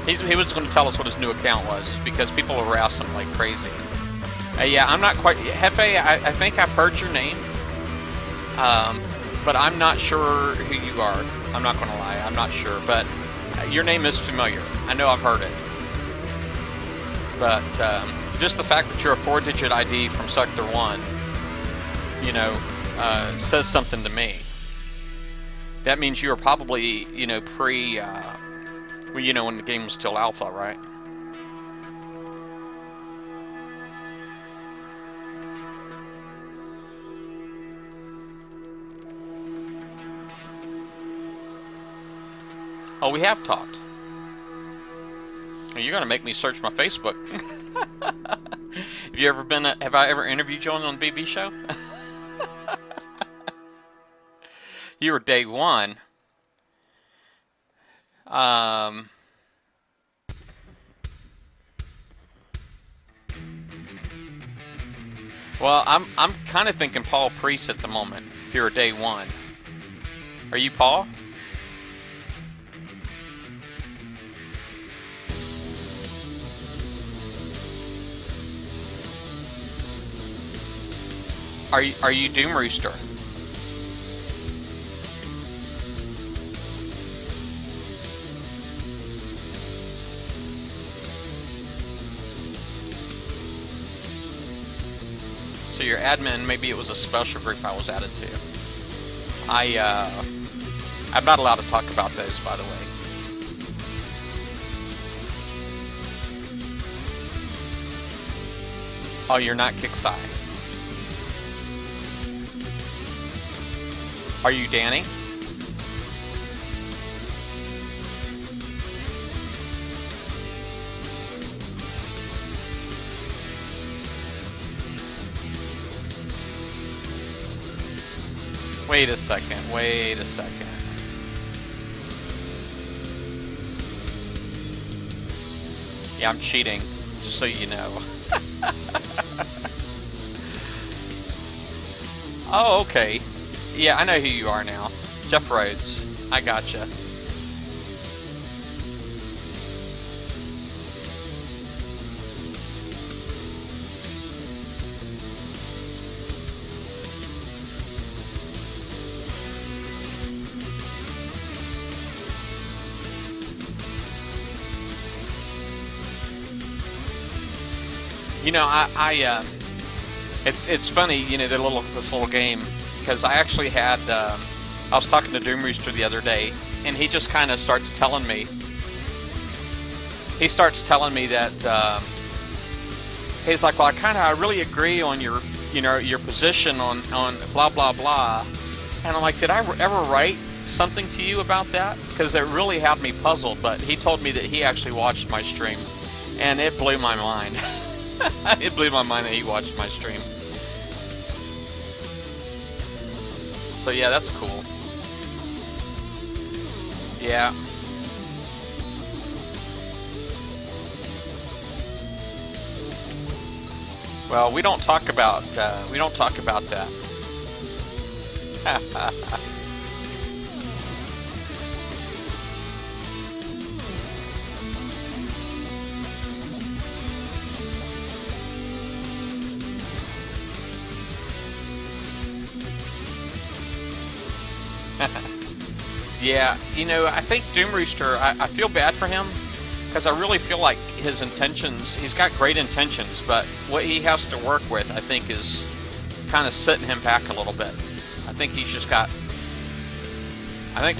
He was going to tell us what his new account was, because people harassed him like crazy. Yeah, I'm not quite... Hefe, I think I've heard your name, but I'm not sure who you are. I'm not going to lie, I'm not sure, but your name is familiar. I know I've heard it. But just the fact that you're a 4-digit ID from Sector 1, you know, says something to me. That means you were probably, you know, pre, well, you know, when the game was still alpha, right? Oh, we have talked. You're gonna make me search my Facebook. Have you ever been? Have I ever interviewed you on the BB show? You were day one. Well, I'm kind of thinking Paul Priest at the moment. If you were day one. Are you Paul? Are you Doom Rooster? So your admin, maybe it was a special group I was added to. I'm not allowed to talk about those, by the way. Oh, you're not Kicksai. Are you Danny? Wait a second, wait a second. Yeah, I'm cheating, just so you know. Oh, okay. Yeah, I know who you are now. Jeff Rhodes. I gotcha. You know, it's funny, you know, this little game, because I actually had, I was talking to Doom Rooster the other day, and he just kind of starts telling me that, he's like, well, I really agree on your, you know, your position on blah, blah, blah. And I'm like, did I ever write something to you about that? Because it really had me puzzled, but he told me that he actually watched my stream, and it blew my mind. It blew my mind that he watched my stream. So yeah, that's cool. Yeah. Well, we don't talk about that. Yeah, you know, I think Doom Rooster, I feel bad for him, because I really feel like his intentions, he's got great intentions, but what he has to work with, I think, is kind of setting him back a little bit. I think what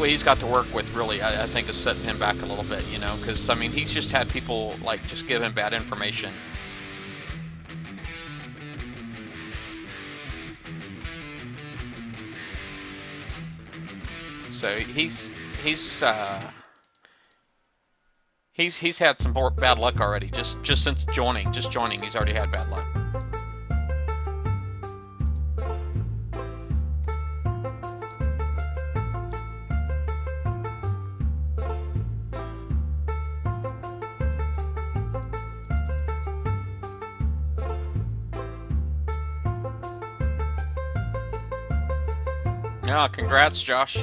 he's got to work with, really, I think, is setting him back a little bit, you know, because, I mean, he's just had people, like, just give him bad information. So he's had some bad luck already. Just since joining, he's already had bad luck. Yeah, congrats, Josh.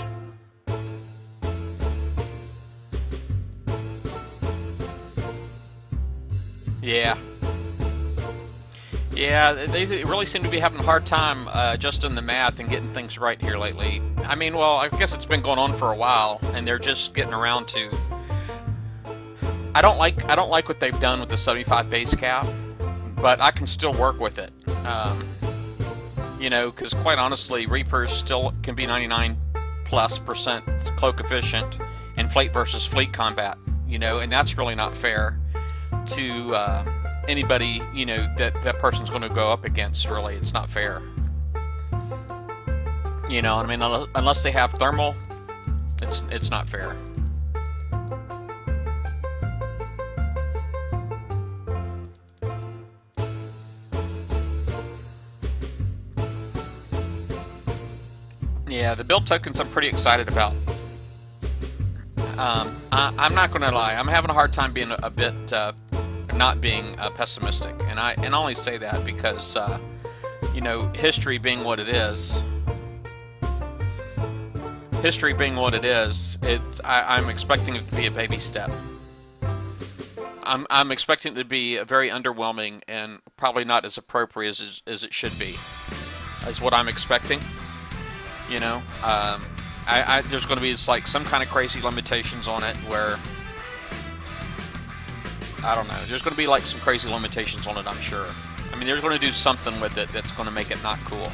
Yeah. Yeah, they really seem to be having a hard time adjusting the math and getting things right here lately. I mean, well, I guess it's been going on for a while, and they're just getting around to. I don't like what they've done with the 75 base cap, but I can still work with it. You know, because quite honestly, Reapers still can be 99+% cloak efficient in fleet versus fleet combat. You know, and that's really not fair to anybody. You know, that person's going to go up against. Really, it's not fair. You know, I mean, unless they have thermal, it's not fair. Yeah, the build tokens I'm pretty excited about. I'm not going to lie, I'm having a hard time being a bit not being pessimistic, and I only say that because you know, history being what it is, I'm expecting it to be a baby step. I'm expecting it to be very underwhelming and probably not as appropriate as it should be, is what I'm expecting. You know, there's going to be like some kind of crazy limitations on it where, I don't know, there's going to be like some crazy limitations on it, I'm sure. I mean, they're going to do something with it that's going to make it not cool.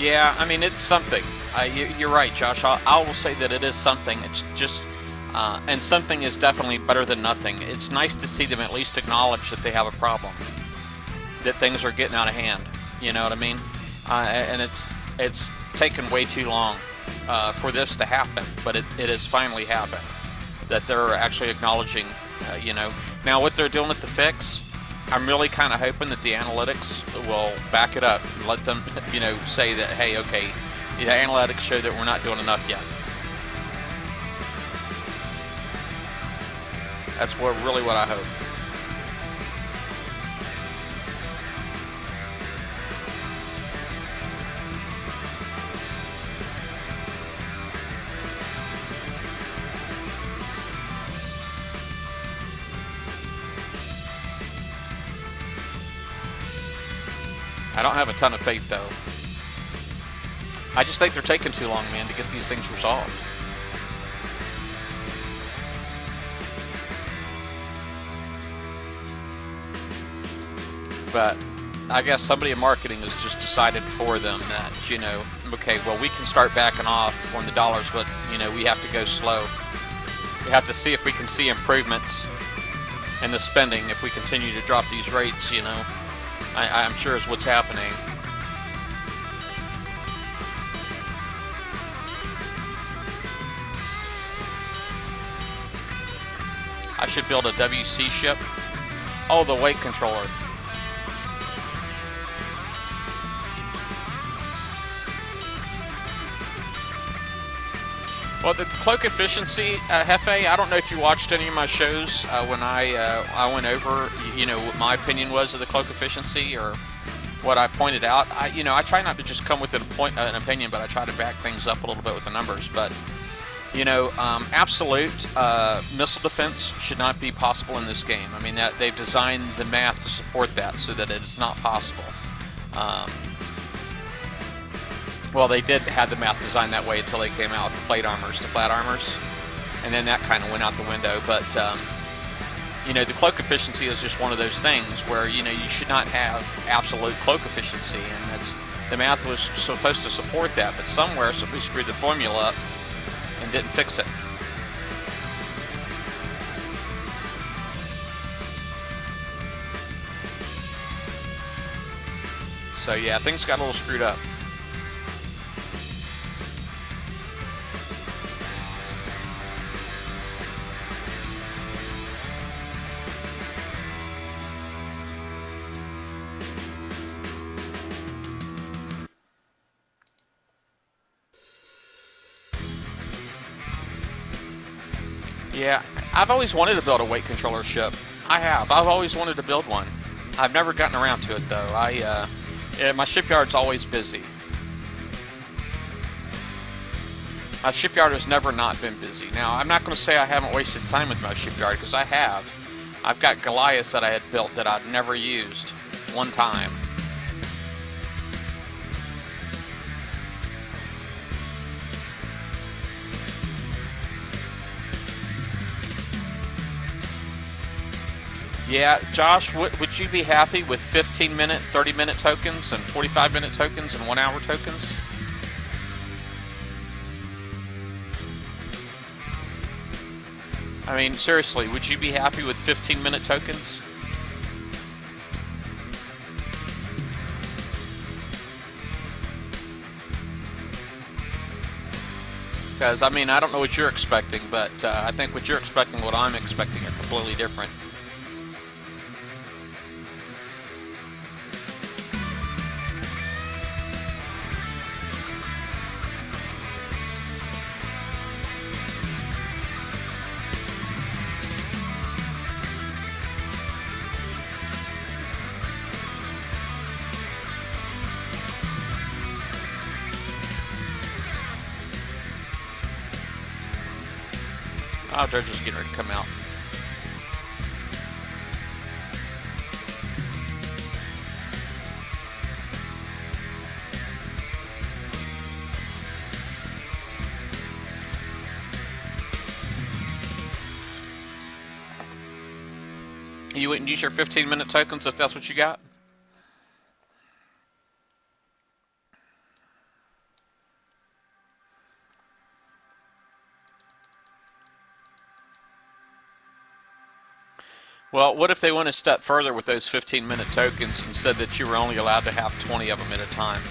Yeah, I mean, it's something. You're right, Josh. I will say that it is something. It's just, and something is definitely better than nothing. It's nice to see them at least acknowledge that they have a problem, that things are getting out of hand. You know what I mean? And it's taken way too long for this to happen, but it has finally happened. That they're actually acknowledging, you know. Now, what they're doing with the fix, I'm really kind of hoping that the analytics will back it up and let them, you know, say that, hey, okay, the analytics show that we're not doing enough yet. That's really what I hope. I don't have a ton of faith, though. I just think they're taking too long, man, to get these things resolved. But I guess somebody in marketing has just decided for them that, you know, okay, well, we can start backing off on the dollars, but, you know, we have to go slow. We have to see if we can see improvements in the spending if we continue to drop these rates, you know. I'm sure is what's happening. I should build a WC ship. Oh, the weight controller. Well, the cloak efficiency, Hefe, I don't know if you watched any of my shows when I went over, you know, what my opinion was of the cloak efficiency or what I pointed out. You know, I try not to just come with an opinion, but I try to back things up a little bit with the numbers. But, you know, absolute missile defense should not be possible in this game. I mean, that they've designed the math to support that so that it is not possible. Well, they did have the math designed that way until they came out with the plate armors, the flat armors, and then that kind of went out the window. But, you know, the cloak efficiency is just one of those things where, you know, you should not have absolute cloak efficiency, and the math was supposed to support that, but somewhere somebody screwed the formula up and didn't fix it. So, yeah, things got a little screwed up. Yeah, I've always wanted to build a weight controller ship. I have. I've always wanted to build one. I've never gotten around to it though. Yeah, my shipyard's always busy. My shipyard has never not been busy. Now, I'm not going to say I haven't wasted time with my shipyard, because I have. I've got Goliaths that I had built that I'd never used one time. Yeah, Josh, would you be happy with 15-minute, 30-minute tokens and 45-minute tokens and 1-hour tokens? I mean, seriously, would you be happy with 15-minute tokens? Because, I mean, I don't know what you're expecting, but I think what you're expecting and what I'm expecting are completely different. Oh, Dredges getting ready to come out. You wouldn't use your 15-minute tokens if that's what you got? Well, what if they went a step further with those 15-minute tokens and said that you were only allowed to have 20 of them at a time?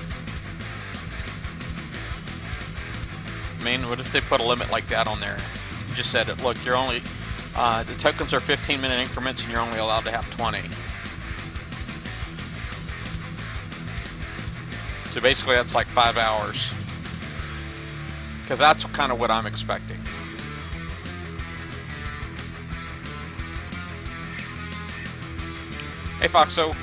I mean, what if they put a limit like that on there? You just said, look, you're only, the tokens are 15-minute increments and you're only allowed to have 20. So basically that's like 5 hours. Because that's kind of what I'm expecting. Hey, Foxo.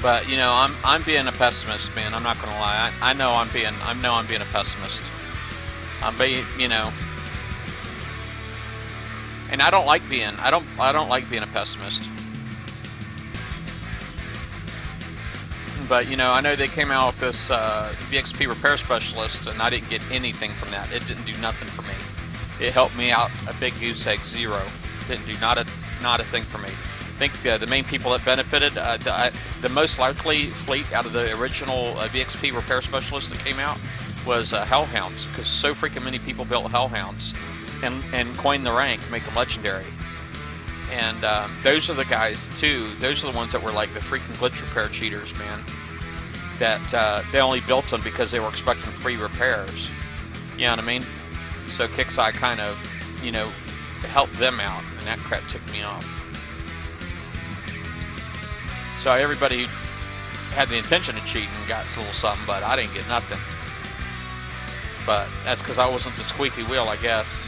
But you know, I'm being a pessimist, man. I'm not gonna lie. I know I'm being a pessimist. I'm being, you know, and I don't like being a pessimist. But you know, I know they came out with this VXP repair specialist, and I didn't get anything from that. It didn't do nothing for me. It helped me out a big goose egg, zero. Didn't do not a thing for me. I think the main people that benefited, the most likely fleet out of the original VXP repair specialist that came out was Hellhounds, because so freaking many people built Hellhounds and coined the rank to make them legendary. And those are the guys too. Those are the ones that were like the freaking glitch repair cheaters, man. That they only built them because they were expecting free repairs. You know what I mean? So Kixeye kind of, you know, helped them out, and that crap ticked me off. So everybody who had the intention of cheating got a little something, but I didn't get nothing. But that's because I wasn't the squeaky wheel, I guess.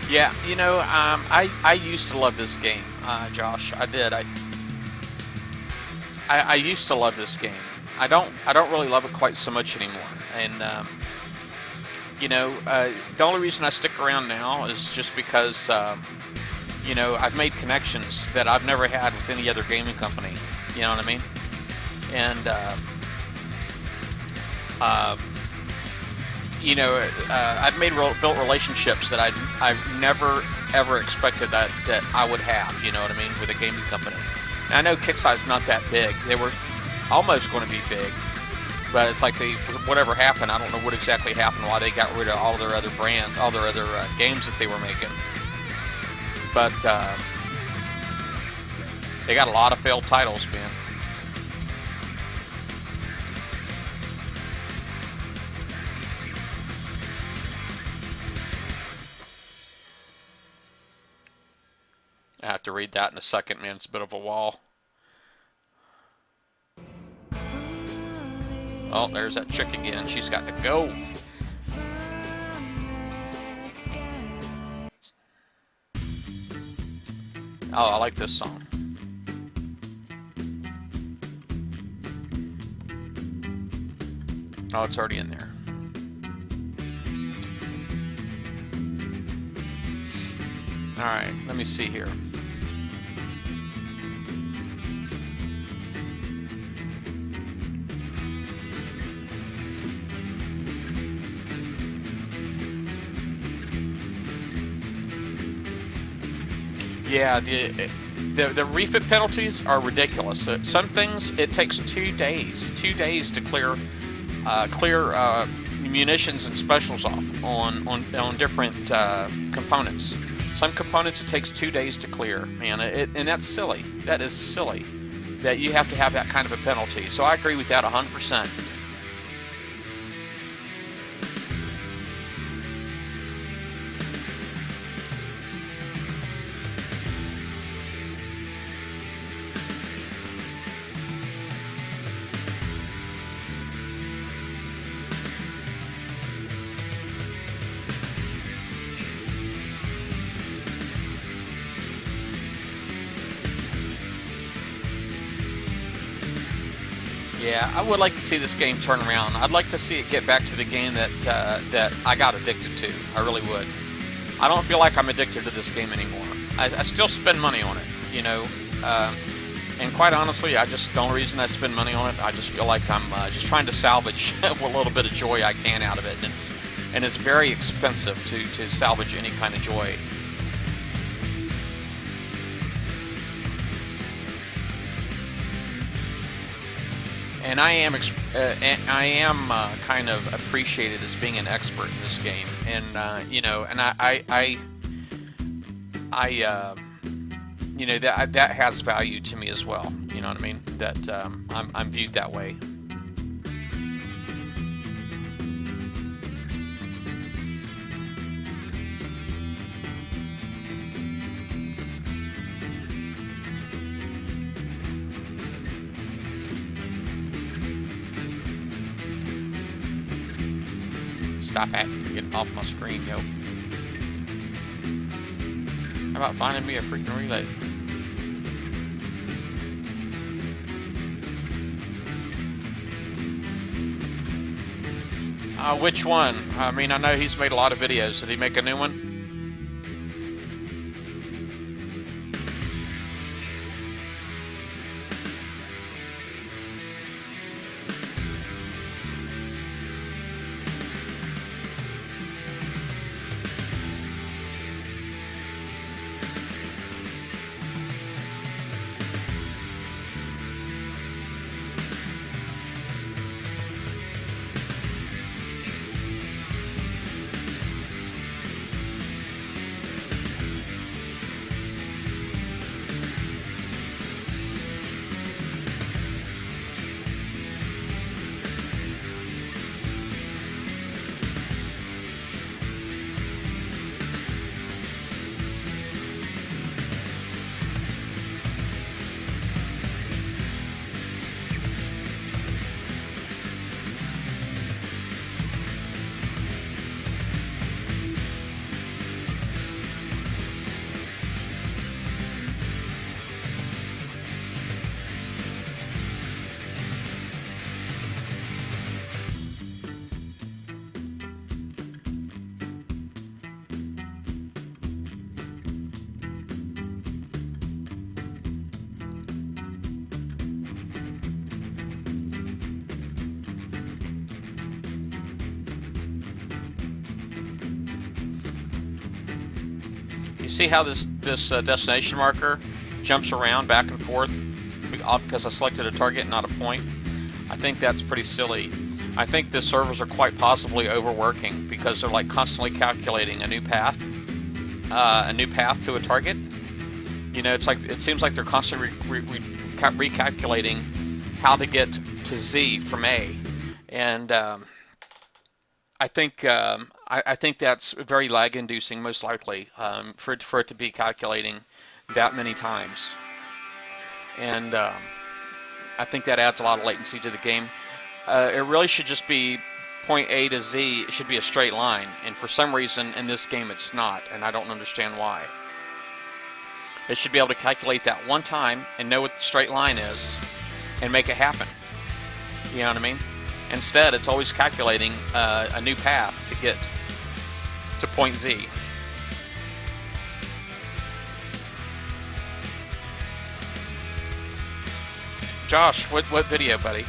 Yeah, you know, I used to love this game, Josh. I did. I used to love this game. I don't really love it quite so much anymore. And you know, the only reason I stick around now is just because you know, I've made connections that I've never had with any other gaming company. You know what I mean? And you know, I've built relationships that I've never ever expected that I would have. You know what I mean? With a gaming company. And I know Kixeye's not that big. almost going to be big. But it's like whatever happened, I don't know what exactly happened, why they got rid of all their other brands, all their other games that they were making. But they got a lot of failed titles, man. I have to read that in a second, man. It's a bit of a wall. Oh, there's that chick again. She's got to go. Oh, I like this song. Oh, it's already in there. Alright, let me see here. Yeah, the refit penalties are ridiculous. Some things it takes 2 days, 2 days to clear munitions and specials off on different components. Some components it takes 2 days to clear, man, and that's silly. That is silly that you have to have that kind of a penalty. So I agree with that 100%. Yeah, I would like to see this game turn around. I'd like to see it get back to the game that I got addicted to. I really would. I don't feel like I'm addicted to this game anymore. I still spend money on it, you know. And quite honestly, the only reason I spend money on it, I just feel like I'm just trying to salvage a little bit of joy I can out of it. And it's very expensive to salvage any kind of joy. And I am kind of appreciated as being an expert in this game, and you know, and I you know, that has value to me as well. You know what I mean? That I'm viewed that way. Stop it. Get off my screen, yo. How about finding me a freaking relay? Which one? I mean, I know he's made a lot of videos. Did he make a new one? See how this destination marker jumps around back and forth because I selected a target, not a point? I think that's pretty silly. I think the servers are quite possibly overworking because they're like constantly calculating a new path to a target. You know, it seems like they're constantly recalculating how to get to Z from A, and I think that's very lag-inducing, most likely, for it to be calculating that many times, and I think that adds a lot of latency to the game. It really should just be point A to Z. It should be a straight line, and for some reason in this game it's not, and I don't understand why. It should be able to calculate that one time and know what the straight line is and make it happen. You know what I mean? Instead, it's always calculating a new path to get to point Z. Josh, what video, buddy?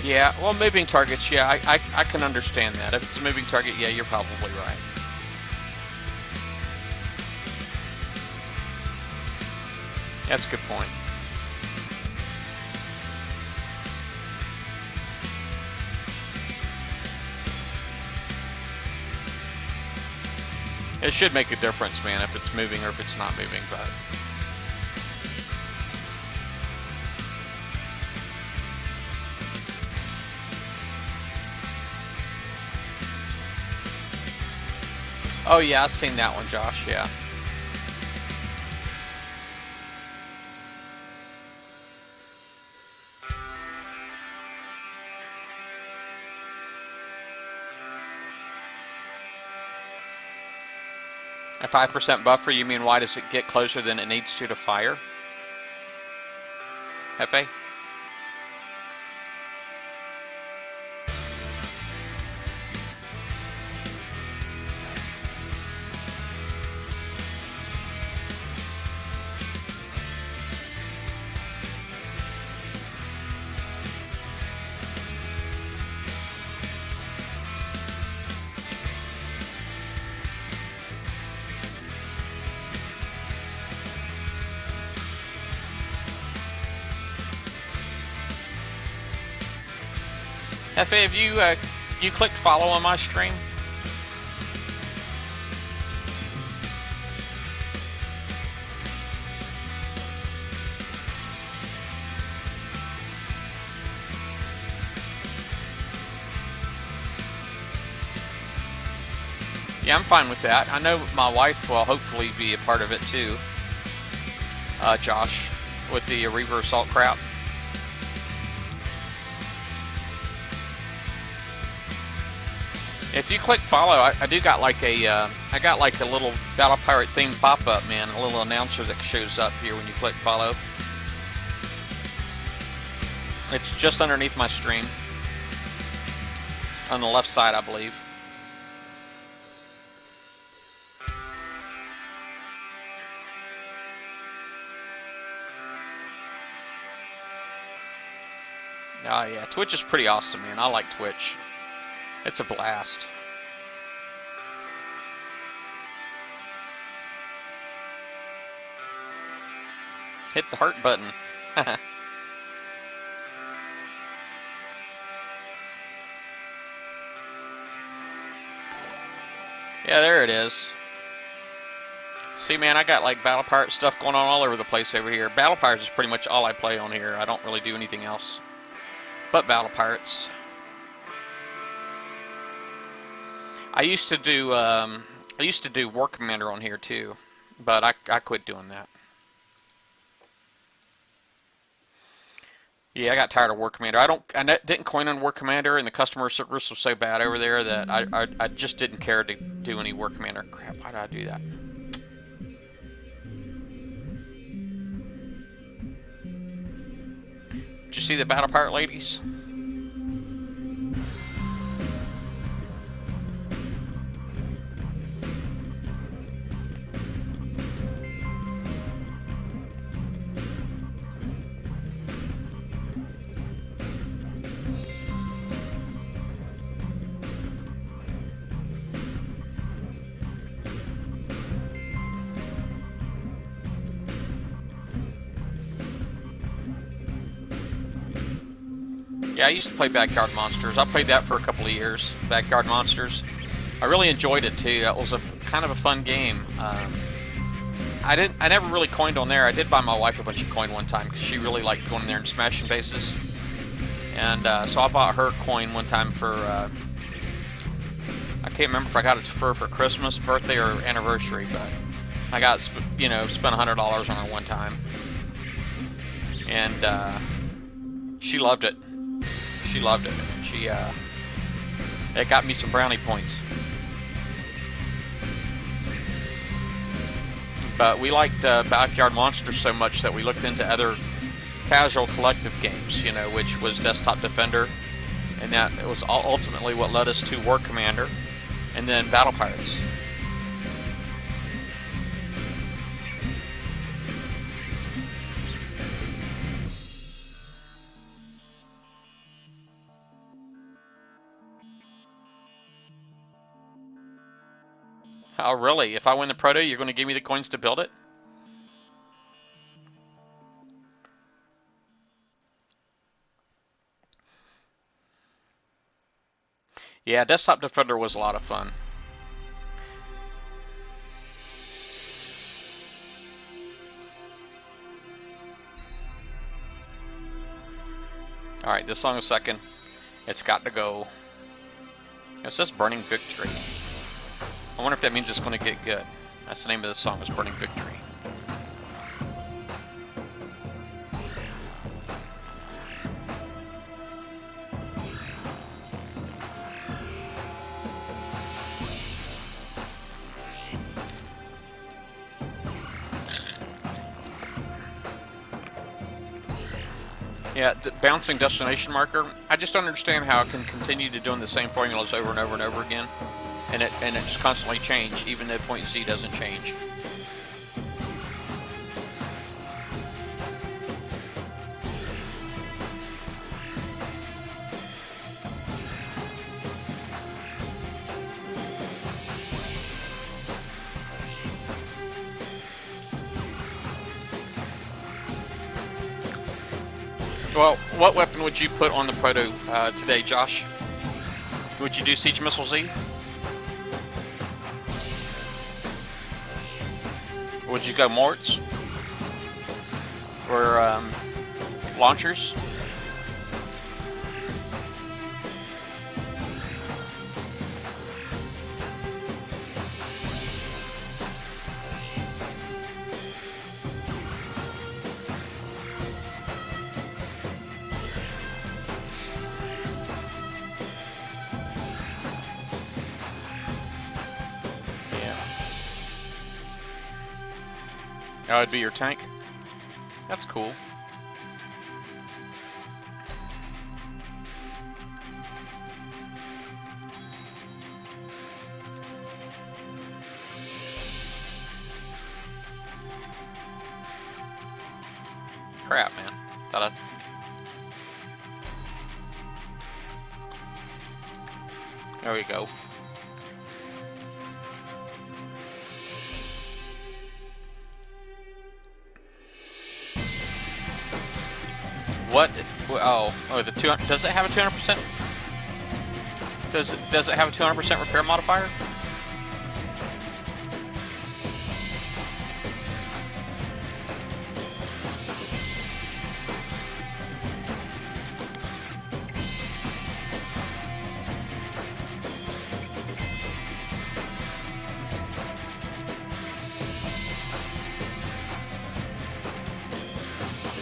Yeah, well, moving targets, yeah, I can understand that. If it's a moving target, yeah, you're probably right. That's a good point. It should make a difference, man, if it's moving or if it's not moving, but... Oh yeah, I've seen that one, Josh, yeah. A 5% buffer, you mean why does it get closer than it needs to fire? Hefe? Hefe, have you clicked follow on my stream? Yeah, I'm fine with that. I know my wife will hopefully be a part of it too. Josh, with the Reaver Assault crap. If you click follow, I do got like a little Battle Pirate themed pop-up, man, a little announcer that shows up here when you click follow. It's just underneath my stream, on the left side, I believe. Oh yeah, Twitch is pretty awesome, man. I like Twitch. It's a blast. Hit the heart button. Yeah, there it is. See, man, I got like Battle Pirate stuff going on all over the place over here. Battle Pirates is pretty much all I play on here. I don't really do anything else but Battle Pirates. I used to do War Commander on here too, but I quit doing that. Yeah, I got tired of War Commander. I didn't coin on War Commander, and the customer service was so bad over there that I just didn't care to do any War Commander. Crap, why did I do that? Did you see the Battle Pirate ladies? Yeah, I used to play Backyard Monsters. I played that for a couple of years. Backyard Monsters. I really enjoyed it too. That was a kind of a fun game. I never really coined on there. I did buy my wife a bunch of coin one time because she really liked going in there and smashing bases. And so I bought her coin one time for, I can't remember if I got it for Christmas, birthday, or anniversary, but I got, spent $100 on it one time. And she loved it. She loved it. It got me some brownie points. But we liked Backyard Monsters so much that we looked into other casual collective games, which was Desktop Defender, and that it was ultimately what led us to War Commander, and then Battle Pirates. Oh, really? If I win the proto, you're going to give me the coins to build it? Yeah, Desktop Defender was a lot of fun. Alright, this song is second. It's got to go. It says Burning Victory. I wonder if that means it's going to get good. That's the name of the song, is Burning Victory. Yeah, bouncing destination marker. I just don't understand how it can continue to doing the same formulas over and over and over again, and it just constantly change, even though point Z doesn't change. Well, what weapon would you put on the proto today, Josh? Would you do Siege Missile Z? Would you go Morts? Or launchers? That would be your tank? That's cool. Crap, man. Thought There we go. What? Oh, the 200. Does it have a 200%? Does it have a 200% repair modifier?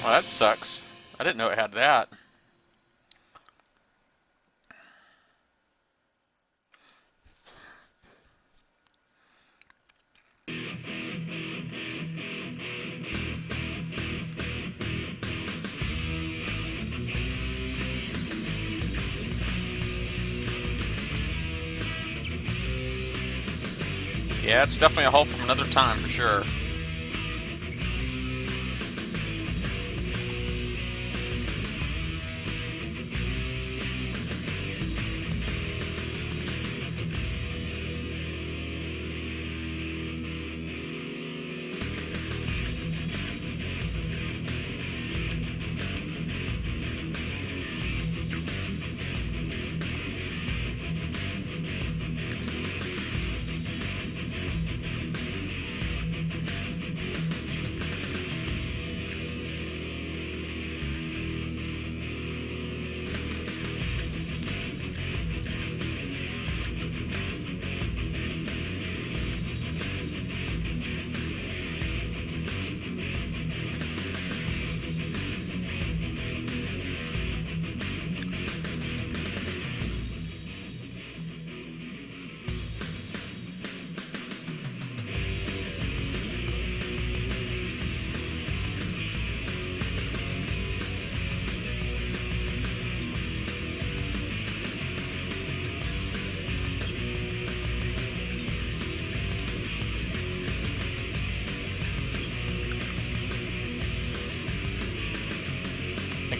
Well, that sucks. I didn't know it had that. Yeah, it's definitely a hole from another time for sure.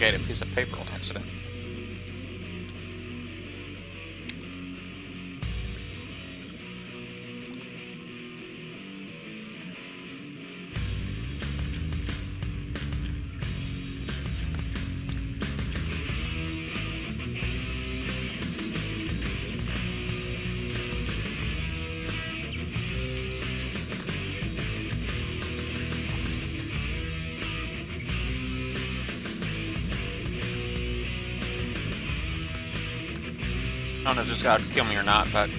corrugated piece of paper on accident. I don't know if this guy would kill me or not, but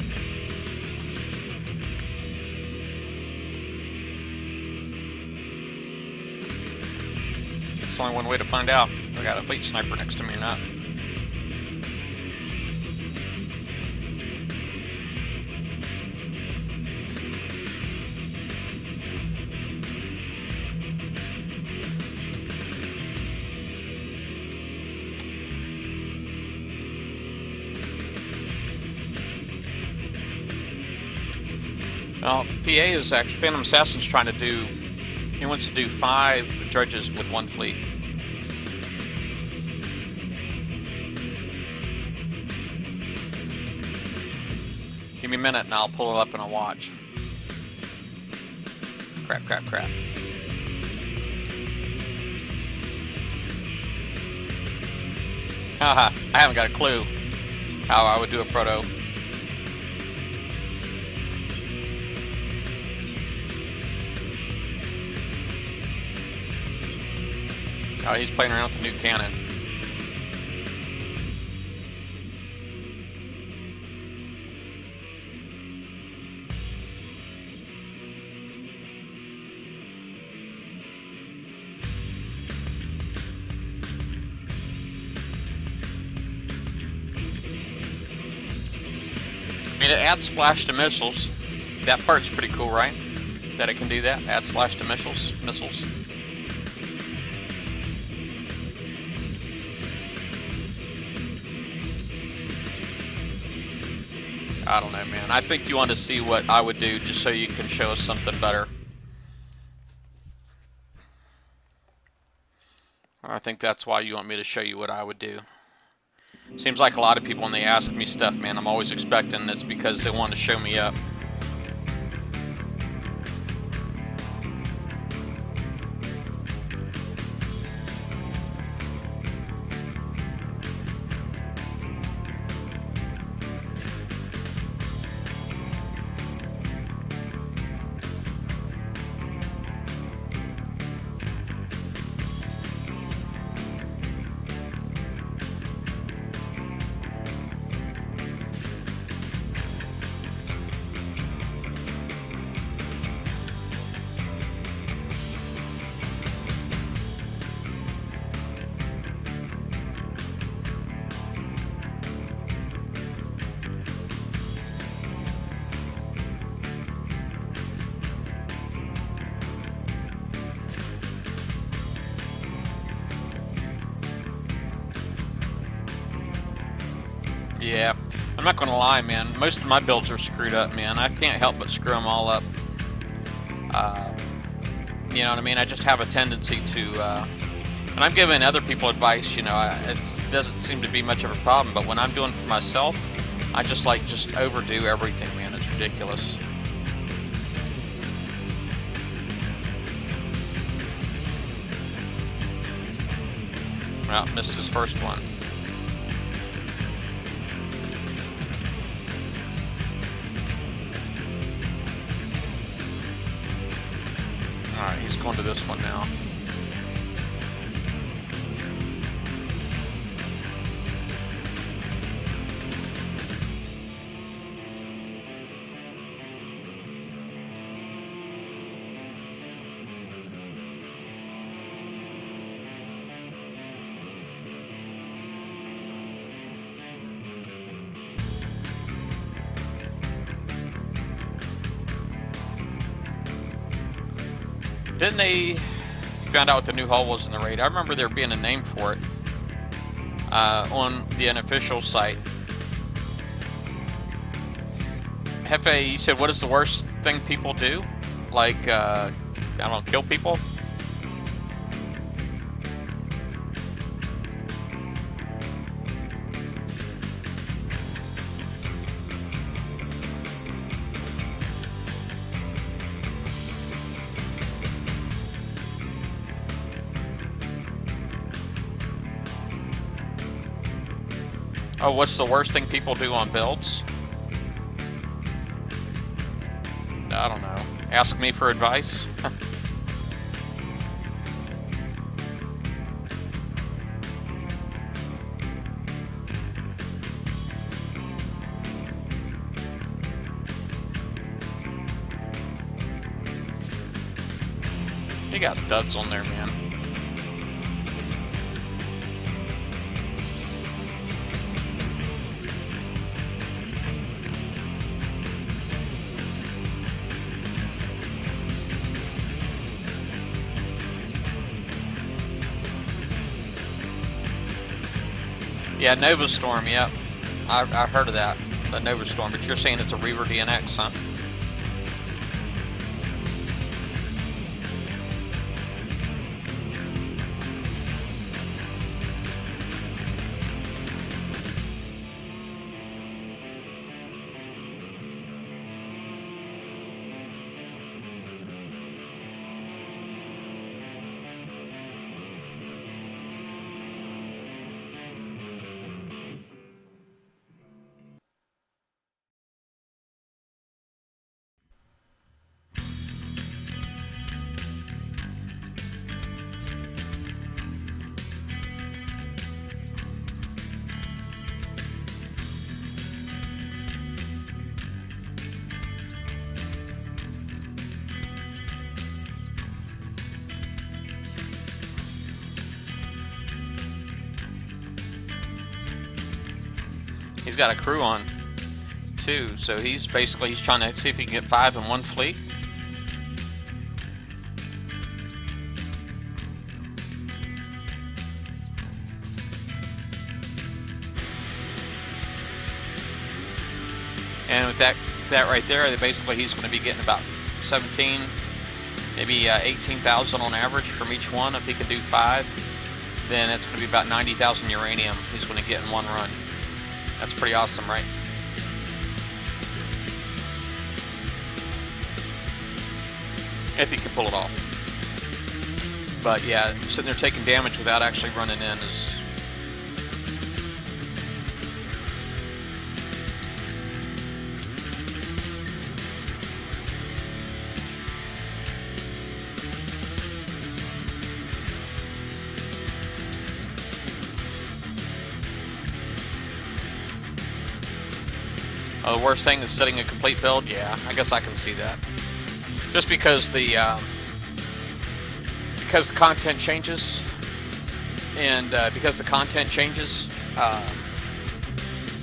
it's only one way to find out if I got a fleet sniper next to me or not. Well, PA is actually, Phantom Assassin's trying to do, he wants to do 5 dredges with 1 fleet. Give me a minute and I'll pull it up and I'll watch. Crap, crap, crap. Haha, I haven't got a clue how I would do a proto. Oh, he's playing around with the new cannon. I mean, it adds splash to missiles. That part's pretty cool, right? That it can do that, add splash to missiles. I don't know, man. I think you want to see what I would do just so you can show us something better. I think that's why you want me to show you what I would do. Seems like a lot of people, when they ask me stuff, man, I'm always expecting it's because they want to show me up. Yeah, I'm not gonna lie, man. Most of my builds are screwed up, man. I can't help but screw them all up. You know what I mean? I just have a tendency to, and I'm giving other people advice, you know, it doesn't seem to be much of a problem, but when I'm doing it for myself, I just overdo everything, man. It's ridiculous. Well, missed his first one. Alright, he's going to this one now. Didn't they found out what the new hull was in the raid? I remember there being a name for it on the unofficial site. Hefe, you said, what is the worst thing people do? Like, I don't know, kill people? Oh, what's the worst thing people do on builds? I don't know. Ask me for advice? You got duds on there, man. Yeah, Nova Storm, yep. I heard of that, the Nova Storm, but you're saying it's a Reaver DNX, huh? He's got a crew on too, so he's trying to see if he can get 5 in one fleet. And with that right there, basically he's going to be getting about 17, maybe 18,000 on average from each one. If he can do 5, then it's going to be about 90,000 uranium he's going to get in one run. That's pretty awesome, right? If he can pull it off. But yeah, sitting there taking damage without actually running in is... the worst thing is setting a complete build. Yeah, I guess I can see that. Just because the content changes, and because the content changes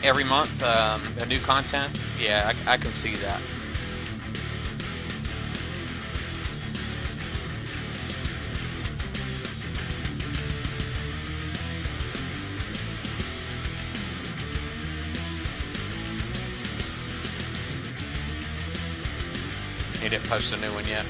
every month, the new content. Yeah, I can see that. He didn't post a new one yet.